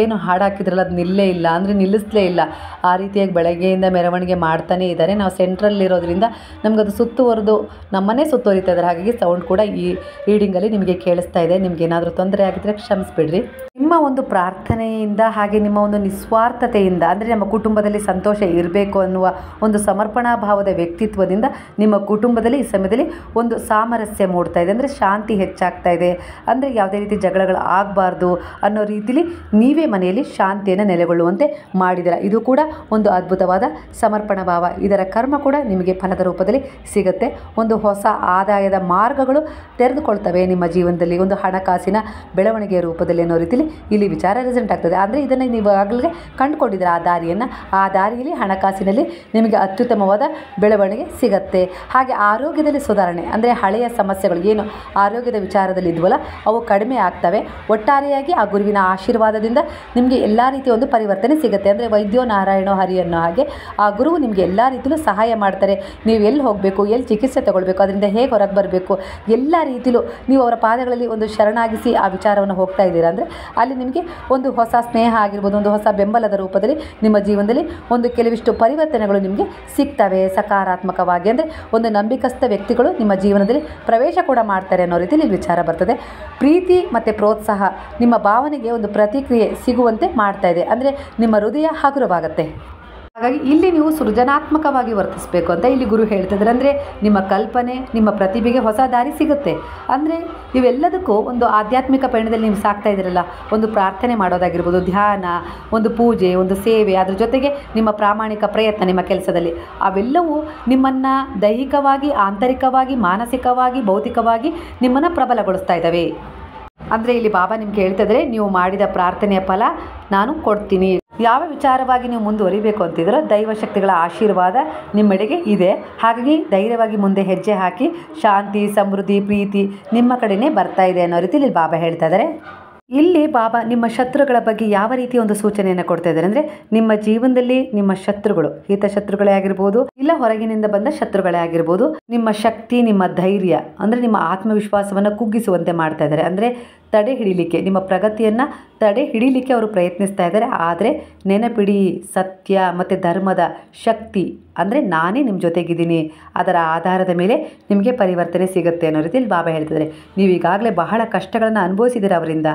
ಏನು ಹಾಡು ಹಾಕಿದ್ರಲ್ಲ ಅದು ನಿಲ್ಲೇ ಇಲ್ಲ, ಅಂದರೆ ನಿಲ್ಲಿಸಲೇ ಇಲ್ಲ. ಆ ರೀತಿಯಾಗಿ ಬೆಳಗ್ಗೆಯಿಂದ ಮೆರವಣಿಗೆ ಮಾಡ್ತಾನೇ ಇದ್ದಾರೆ. ನಾವು ಸೆಂಟ್ರಲ್ಲಿರೋದ್ರಿಂದ ನಮಗದು ಸುತ್ತುವರೆದು ನಮ್ಮನ್ನೇ ಸುತ್ತುವರಿತಾ ಇದ್ದಾರೆ. ಹಾಗಾಗಿ ಸೌಂಡ್ ಕೂಡ ಈ ರೀಡಿಂಗಲ್ಲಿ ನಿಮಗೆ ಕೇಳಿಸ್ತಾ ಇದೆ. ನಿಮಗೇನಾದರೂ ತೊಂದರೆ ಆಗಿದ್ದರೆ ಕ್ಷಮಿಸ್ಬಿಡ್ರಿ. ನಿಮ್ಮ ಒಂದು ಪ್ರಾರ್ಥನೆಯಿಂದ, ಹಾಗೆ ನಿಮ್ಮ ಒಂದು ನಿಸ್ವಾರ್ಥತೆಯಿಂದ, ಅಂದರೆ ನಮ್ಮ ಕುಟುಂಬದಲ್ಲಿ ಸಂತೋಷ ಇರಬೇಕು ಅನ್ನುವ ಒಂದು ಸಮರ್ಪಣಾ ಭಾವದ ವ್ಯಕ್ತಿತ್ವದಿಂದ ನಿಮ್ಮ ಕುಟುಂಬದಲ್ಲಿ ಈ ಸಮಯದಲ್ಲಿ ಒಂದು ಸಾಮರಸ್ಯ ಮೂಡ್ತಾ ಇದೆ. ಅಂದರೆ ಶಾಂತಿ ಹೆಚ್ಚಾಗ್ತಾ ಇದೆ. ಅಂದರೆ ಯಾವುದೇ ರೀತಿ ಜಗಳಗಳು ಆಗಬಾರ್ದು ಅನ್ನೋ ರೀತಿಲಿ ನೀವೇ ಮನೆಯಲ್ಲಿ ಶಾಂತಿಯನ್ನು ನೆಲೆಗೊಳ್ಳುವಂತೆ ಮಾಡಿದ್ದೀರ. ಇದು ಕೂಡ ಒಂದು ಅದ್ಭುತವಾದ ಸಮರ್ಪಣಾ ಭಾವ. ಇದರ ಕರ್ಮ ಕೂಡ ನಿಮಗೆ ಫಲದ ರೂಪದಲ್ಲಿ ಸಿಗುತ್ತೆ. ಒಂದು ಹೊಸ ಆದಾಯದ ಮಾರ್ಗಗಳು ತೆರೆದುಕೊಳ್ತವೆ ನಿಮ್ಮ ಜೀವನದಲ್ಲಿ, ಒಂದು ಹಣಕಾಸಿನ ಬೆಳವಣಿಗೆಯ ರೂಪದಲ್ಲಿ ಅನ್ನೋ ರೀತಿಯಲ್ಲಿ ಇಲ್ಲಿ ವಿಚಾರ ರೆಸೆಂಟ್ ಆಗ್ತದೆ. ಅಂದರೆ ಇದನ್ನು ನೀವು ಆಗಲೇ ಕಂಡುಕೊಂಡಿದ್ದೀರ ಆ ದಾರಿಯನ್ನು. ಆ ದಾರಿಯಲ್ಲಿ ಹಣಕಾಸಿನಲ್ಲಿ ನಿಮಗೆ ಅತ್ಯುತ್ತಮವಾದ ಬೆಳವಣಿಗೆ ಸಿಗುತ್ತೆ. ಹಾಗೆ ಆರೋಗ್ಯದಲ್ಲಿ ಸುಧಾರಣೆ, ಅಂದರೆ ಹಳೆಯ ಸಮಸ್ಯೆಗಳು ಏನು ಆರೋಗ್ಯದ ವಿಚಾರದಲ್ಲಿ ಇದ್ವಲ್ಲ ಅವು ಕಡಿಮೆ ಆಗ್ತವೆ. ಒಟ್ಟಾರೆಯಾಗಿ ಆ ಗುರುವಿನ ಆಶೀರ್ವಾದದಿಂದ ನಿಮಗೆ ಎಲ್ಲ ರೀತಿಯ ಒಂದು ಪರಿವರ್ತನೆ ಸಿಗುತ್ತೆ. ಅಂದರೆ ವೈದ್ಯೋ ನಾರಾಯಣೋ ಹರಿ ಅನ್ನೋ ಹಾಗೆ ಆ ಗುರುವು ನಿಮಗೆ ಎಲ್ಲ ರೀತಿಯಲ್ಲೂ ಸಹಾಯ ಮಾಡ್ತಾರೆ. ನೀವು ಎಲ್ಲಿ ಹೋಗಬೇಕು, ಎಲ್ಲಿ ಚಿಕಿತ್ಸೆ ತಗೊಳ್ಬೇಕು, ಅದರಿಂದ ಹೇಗೆ ಹೊರಗೆ ಬರಬೇಕು, ಎಲ್ಲ ರೀತಿಯಲ್ಲೂ ನೀವು ಅವರ ಪಾದಗಳಲ್ಲಿ ಒಂದು ಶರಣಾಗಿಸಿ ಆ ವಿಚಾರವನ್ನು ಹೋಗ್ತಾ ಇದ್ದೀರಾ ಅಂದರೆ ಅಲ್ಲಿ ನಿಮಗೆ ಒಂದು ಹೊಸ ಸ್ನೇಹ ಆಗಿರ್ಬೋದು, ಒಂದು ಹೊಸ ಬೆಂಬಲದ ರೂಪದಲ್ಲಿ ನಿಮ್ಮ ಜೀವನದಲ್ಲಿ ಒಂದು ಕೆಲವಿಷ್ಟು ಪರಿವರ್ತನೆಗಳು ನಿಮಗೆ ಸಿಗ್ತವೆ ಸಕಾರಾತ್ಮಕವಾಗಿ. ಅಂದರೆ ಒಂದು ನಂಬಿಕಸ್ಥ ವ್ಯಕ್ತಿಗಳು ನಿಮ್ಮ ಜೀವನದಲ್ಲಿ ಪ್ರವೇಶ ಕೂಡ ಮಾಡ್ತಾರೆ ಅನ್ನೋ ರೀತಿಯಲ್ಲಿ ವಿಚಾರ ಬರ್ತದೆ. ಪ್ರೀತಿ ಮತ್ತು ಪ್ರೋತ್ಸಾಹ ನಿಮ್ಮ ಭಾವನೆಗೆ ಒಂದು ಪ್ರತಿಕ್ರಿಯೆ ಸಿಗುವಂತೆ ಮಾಡ್ತಾ ಇದೆ. ಅಂದರೆ ನಿಮ್ಮ ಹೃದಯ ಹಗುರವಾಗುತ್ತೆ. ಹಾಗಾಗಿ ಇಲ್ಲಿ ನೀವು ಸೃಜನಾತ್ಮಕವಾಗಿ ವರ್ತಿಸಬೇಕು ಅಂತ ಇಲ್ಲಿ ಗುರು ಹೇಳ್ತಿದ್ದಾರೆ. ಅಂದರೆ ನಿಮ್ಮ ಕಲ್ಪನೆ, ನಿಮ್ಮ ಪ್ರತಿಭೆಗೆ ಹೊಸ ದಾರಿ ಸಿಗುತ್ತೆ. ಅಂದರೆ ಇವೆಲ್ಲದಕ್ಕೂ ಒಂದು ಆಧ್ಯಾತ್ಮಿಕ ಪಯಣದಲ್ಲಿ ನೀವು ಸಾಕ್ತಾ ಇದ್ದೀರಲ್ಲ, ಒಂದು ಪ್ರಾರ್ಥನೆ ಮಾಡೋದಾಗಿರ್ಬೋದು, ಧ್ಯಾನ, ಒಂದು ಪೂಜೆ, ಒಂದು ಸೇವೆ, ಅದ್ರ ಜೊತೆಗೆ ನಿಮ್ಮ ಪ್ರಾಮಾಣಿಕ ಪ್ರಯತ್ನ ನಿಮ್ಮ ಕೆಲಸದಲ್ಲಿ, ಅವೆಲ್ಲವೂ ನಿಮ್ಮನ್ನು ದೈಹಿಕವಾಗಿ, ಆಂತರಿಕವಾಗಿ, ಮಾನಸಿಕವಾಗಿ, ಭೌತಿಕವಾಗಿ ನಿಮ್ಮನ್ನು ಪ್ರಬಲಗೊಳಿಸ್ತಾ ಇದ್ದಾವೆ. ಅಂದರೆ ಇಲ್ಲಿ ಬಾಬಾ ನಿಮ್ಗೆ ಹೇಳ್ತಿದ್ರೆ, ನೀವು ಮಾಡಿದ ಪ್ರಾರ್ಥನೆಯ ಫಲ ನಾನು ಕೊಡ್ತೀನಿ. ಯಾವ ವಿಚಾರವಾಗಿ ನೀವು ಮುಂದುವರಿಬೇಕು ಅಂತಿದ್ರೋ ದೈವಶಕ್ತಿಗಳ ಆಶೀರ್ವಾದ ನಿಮ್ಮೆಡೆಗೆ ಇದೆ. ಹಾಗಾಗಿ ಧೈರ್ಯವಾಗಿ ಮುಂದೆ ಹೆಜ್ಜೆ ಹಾಕಿ ಶಾಂತಿ, ಸಮೃದ್ಧಿ, ಪ್ರೀತಿ ನಿಮ್ಮ ಕಡೆನೇ ಬರ್ತಾ ಇದೆ ಅನ್ನೋ ರೀತಿಯಲ್ಲಿ ಬಾಬಾ ಹೇಳ್ತಾ ಇದ್ದಾರೆ. ಇಲ್ಲಿ ಬಾಬಾ ನಿಮ್ಮ ಶತ್ರುಗಳ ಬಗ್ಗೆ ಯಾವ ರೀತಿಯ ಒಂದು ಸೂಚನೆಯನ್ನು ಕೊಡ್ತಾ ಇದ್ದಾರೆ ಅಂದರೆ, ನಿಮ್ಮ ಜೀವನದಲ್ಲಿ ನಿಮ್ಮ ಶತ್ರುಗಳು, ಹಿತಶತ್ರುಗಳೇ ಆಗಿರ್ಬೋದು, ಇಲ್ಲ ಹೊರಗಿನಿಂದ ಬಂದ ಶತ್ರುಗಳೇ ಆಗಿರ್ಬೋದು, ನಿಮ್ಮ ಶಕ್ತಿ, ನಿಮ್ಮ ಧೈರ್ಯ ಅಂದರೆ ನಿಮ್ಮ ಆತ್ಮವಿಶ್ವಾಸವನ್ನು ಕುಗ್ಗಿಸುವಂತೆ ಮಾಡ್ತಾ ಇದ್ದಾರೆ. ಅಂದರೆ ತಡೆ ಹಿಡಿಲಿಕ್ಕೆ, ನಿಮ್ಮ ಪ್ರಗತಿಯನ್ನು ತಡೆ ಹಿಡಿಲಿಕ್ಕೆ ಅವರು ಪ್ರಯತ್ನಿಸ್ತಾ ಇದ್ದಾರೆ. ಆದರೆ ನೆನಪಿಡಿ, ಸತ್ಯ ಮತ್ತು ಧರ್ಮದ ಶಕ್ತಿ ಅಂದರೆ ನಾನೇ ನಿಮ್ಮ ಜೊತೆಗಿದ್ದೀನಿ, ಅದರ ಆಧಾರದ ಮೇಲೆ ನಿಮಗೆ ಪರಿವರ್ತನೆ ಸಿಗುತ್ತೆ ಅನ್ನೋ ರೀತಿಯಲ್ಲಿ ಬಾಬಾ ಹೇಳ್ತಿದ್ದಾರೆ. ನೀವು ಈಗಾಗಲೇ ಬಹಳ ಕಷ್ಟಗಳನ್ನು ಅನುಭವಿಸಿದ್ದೀರ ಅವರಿಂದ,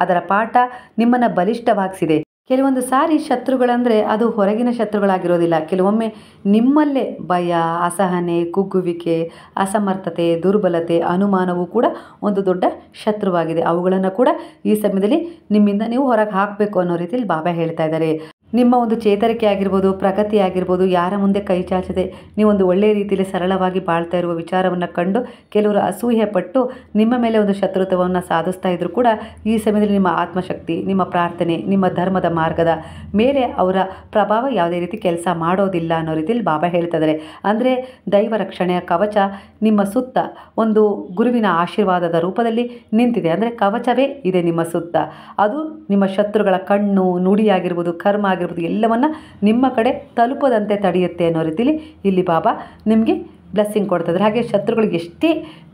ಅದರ ಪಾಠ ನಿಮ್ಮನ್ನು ಬಲಿಷ್ಠವಾಗಿಸಿದೆ. ಕೆಲವೊಂದು ಸಾರಿ ಶತ್ರುಗಳಂದರೆ ಅದು ಹೊರಗಿನ ಶತ್ರುಗಳಾಗಿರೋದಿಲ್ಲ, ಕೆಲವೊಮ್ಮೆ ನಿಮ್ಮಲ್ಲೇ ಭಯ, ಅಸಹನೆ, ಕುಗ್ಗುವಿಕೆ, ಅಸಮರ್ಥತೆ, ದುರ್ಬಲತೆ, ಅನುಮಾನವೂ ಕೂಡ ಒಂದು ದೊಡ್ಡ ಶತ್ರುವಾಗಿದೆ. ಅವುಗಳನ್ನು ಕೂಡ ಈ ಸಮಯದಲ್ಲಿ ನಿಮ್ಮಿಂದ ನೀವು ಹೊರಗೆ ಹಾಕಬೇಕು ಅನ್ನೋ ರೀತಿಯಲ್ಲಿ ಬಾಬಾ ಹೇಳ್ತಾ ಇದ್ದಾರೆ. ನಿಮ್ಮ ಒಂದು ಚೇತರಿಕೆ ಆಗಿರ್ಬೋದು, ಪ್ರಗತಿ ಆಗಿರ್ಬೋದು, ಯಾರ ಮುಂದೆ ಕೈ ಚಾಚದೆ ನೀವೊಂದು ಒಳ್ಳೆಯ ರೀತಿಯಲ್ಲಿ ಸರಳವಾಗಿ ಬಾಳ್ತಾ ಇರುವ ವಿಚಾರವನ್ನು ಕಂಡು ಕೆಲವರು ಅಸೂಹೆ ಪಟ್ಟು ನಿಮ್ಮ ಮೇಲೆ ಒಂದು ಶತ್ರುತ್ವವನ್ನು ಸಾಧಿಸ್ತಾ ಇದ್ದರೂ ಕೂಡ ಈ ಸಮಯದಲ್ಲಿ ನಿಮ್ಮ ಆತ್ಮಶಕ್ತಿ, ನಿಮ್ಮ ಪ್ರಾರ್ಥನೆ, ನಿಮ್ಮ ಧರ್ಮದ ಮಾರ್ಗದ ಮೇಲೆ ಅವರ ಪ್ರಭಾವ ಯಾವುದೇ ರೀತಿ ಕೆಲಸ ಮಾಡೋದಿಲ್ಲ ಅನ್ನೋ ರೀತಿಯಲ್ಲಿ ಬಾಬಾ ಹೇಳ್ತಿದ್ದಾರೆ. ಅಂದರೆ ದೈವ ರಕ್ಷಣೆಯ ಕವಚ ನಿಮ್ಮ ಸುತ್ತ ಒಂದು ಗುರುವಿನ ಆಶೀರ್ವಾದದ ರೂಪದಲ್ಲಿ ನಿಂತಿದೆ. ಅಂದರೆ ಕವಚವೇ ಇದೆ ನಿಮ್ಮ ಸುತ್ತ. ಅದು ನಿಮ್ಮ ಶತ್ರುಗಳ ಕಣ್ಣು, ನುಡಿಯಾಗಿರ್ಬೋದು, ಕರ್ಮ ಆಗಿರ್ಬೋದು, ಎಲ್ಲವನ್ನ ನಿಮ್ಮ ಕಡೆ ತಲುಪದಂತೆ ತಡೆಯುತ್ತೆ ಅನ್ನೋ ರೀತಿಯಲ್ಲಿ ಇಲ್ಲಿ ಬಾಬಾ ನಿಮಗೆ ಬ್ಲೆಸ್ಸಿಂಗ್ ಕೊಡ್ತಿದ್ದಾರೆ. ಹಾಗೆ ಶತ್ರುಗಳಿಗೆ ಎಷ್ಟೇ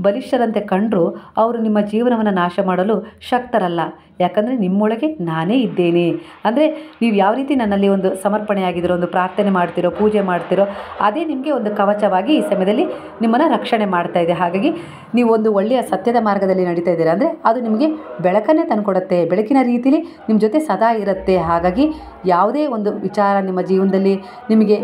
ಬಲಿಷ್ಠರಂತೆ ಕಂಡರೂ ಅವರು ನಿಮ್ಮ ಜೀವನವನ್ನು ನಾಶ ಮಾಡಲು ಶಕ್ತರಲ್ಲ. ಯಾಕಂದರೆ ನಿಮ್ಮೊಳಗೆ ನಾನೇ ಇದ್ದೇನೆ. ಅಂದರೆ ನೀವು ಯಾವ ರೀತಿ ನನ್ನಲ್ಲಿ ಒಂದು ಸಮರ್ಪಣೆಯಾಗಿದ್ದೀರೋ, ಒಂದು ಪ್ರಾರ್ಥನೆ ಮಾಡ್ತಿರೋ, ಪೂಜೆ ಮಾಡ್ತಿರೋ, ಅದೇ ನಿಮಗೆ ಒಂದು ಕವಚವಾಗಿ ಈ ಸಮಯದಲ್ಲಿ ನಿಮ್ಮನ್ನು ರಕ್ಷಣೆ ಮಾಡ್ತಾ ಇದೆ. ಹಾಗಾಗಿ ನೀವು ಒಂದು ಒಳ್ಳೆಯ ಸತ್ಯದ ಮಾರ್ಗದಲ್ಲಿ ನಡೀತಾ ಇದ್ದೀರಾ ಅಂದರೆ ಅದು ನಿಮಗೆ ಬೆಳಕನ್ನೇ ತಂದುಕೊಡುತ್ತೆ, ಬೆಳಕಿನ ರೀತಿಯಲ್ಲಿ ನಿಮ್ಮ ಜೊತೆ ಸದಾ ಇರುತ್ತೆ. ಹಾಗಾಗಿ ಯಾವುದೇ ಒಂದು ವಿಚಾರ ನಿಮ್ಮ ಜೀವನದಲ್ಲಿ ನಿಮಗೆ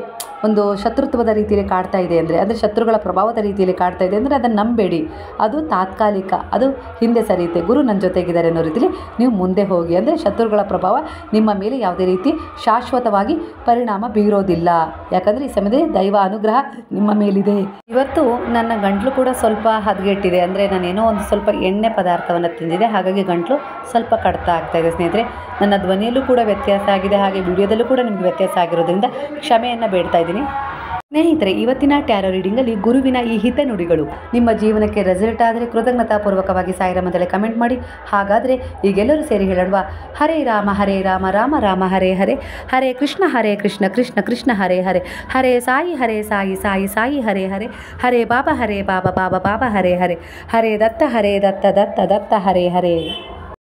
ಒಂದು ಶತ್ರುತ್ವದ ರೀತಿಯಲ್ಲಿ ಕಾಡ್ತಾ ಇದೆ ಅಂದರೆ ಶತ್ರುಗಳ ಪ್ರಭಾವದ ರೀತಿಯಲ್ಲಿ ಕಾಡ್ತಾ ಇದೆ ಅಂದರೆ ಅದನ್ನು ನಂಬೇಡಿ, ಅದು ತಾತ್ಕಾಲಿಕ, ಅದು ಹಿಂದೆ ಸರಿಯುತ್ತೆ. ಗುರು ನನ್ನ ಜೊತೆಗಿದ್ದಾರೆ ಅನ್ನೋ ರೀತಿಯಲ್ಲಿ ನೀವು ಮುಂದೆ ಹೋಗಿ. ಅಂದರೆ ಶತ್ರುಗಳ ಪ್ರಭಾವ ನಿಮ್ಮ ಮೇಲೆ ಯಾವುದೇ ರೀತಿ ಶಾಶ್ವತವಾಗಿ ಪರಿಣಾಮ ಬೀರೋದಿಲ್ಲ. ಯಾಕಂದರೆ ಈ ಸಮಯದಲ್ಲಿ ದೈವ ಅನುಗ್ರಹ ನಿಮ್ಮ ಮೇಲಿದೆ. ಇವತ್ತು ನನ್ನ ಗಂಟ್ಲು ಕೂಡ ಸ್ವಲ್ಪ ಹದಗೆಟ್ಟಿದೆ. ಅಂದರೆ ನಾನೇನೋ ಒಂದು ಸ್ವಲ್ಪ ಎಣ್ಣೆ ಪದಾರ್ಥವನ್ನು ತಿಂದಿದೆ, ಹಾಗಾಗಿ ಗಂಟ್ಲು ಸ್ವಲ್ಪ ಕಡಿತ ಆಗ್ತಾ ಇದೆ ಸ್ನೇಹಿತರೆ. ನನ್ನ ಧ್ವನಿಯಲ್ಲೂ ಕೂಡ ವ್ಯತ್ಯಾಸ ಆಗಿದೆ, ಹಾಗೆ ವಿಡಿಯೋದಲ್ಲೂ ಕೂಡ ನಿಮಗೆ ವ್ಯತ್ಯಾಸ ಆಗಿರೋದ್ರಿಂದ ಕ್ಷಮೆಯನ್ನು ಬೇಡ್ತಾ ಇದ್ದೀನಿ. ಸ್ನೇಹಿತರೆ, ಇವತ್ತಿನ ಟ್ಯಾರೋ ರೀಡಿಂಗಲ್ಲಿ ಗುರುವಿನ ಈ ಹಿತನುಡಿಗಳು ನಿಮ್ಮ ಜೀವನಕ್ಕೆ ರಿಸಲ್ಟ್ ಆದರೆ ಕೃತಜ್ಞತಾಪೂರ್ವಕವಾಗಿ ಸಾಯಿರಾಮದಲ್ಲಿ ಕಮೆಂಟ್ ಮಾಡಿ. ಹಾಗಾದರೆ ಈಗೆಲ್ಲರೂ ಸೇರಿ ಹೇಳೋಣ, ಹರೇ ರಾಮ ರಾಮ ರಾಮ ಹರೇ ಹರೇ, ಹರೇ ಕೃಷ್ಣ ಕೃಷ್ಣ ಕೃಷ್ಣ ಹರೇ ಹರೇ, ಹರೇ ಸಾಯಿ ಸಾಯಿ ಹರೇ ಹರೇ, ಹರೇ ಬಾಬಾ ಬಾಬಾ ಬಾಬಾ ಹರೇ ಹರೇ, ಹರೇ ದತ್ತ ದತ್ತ ಹರೇ ಹರೇ.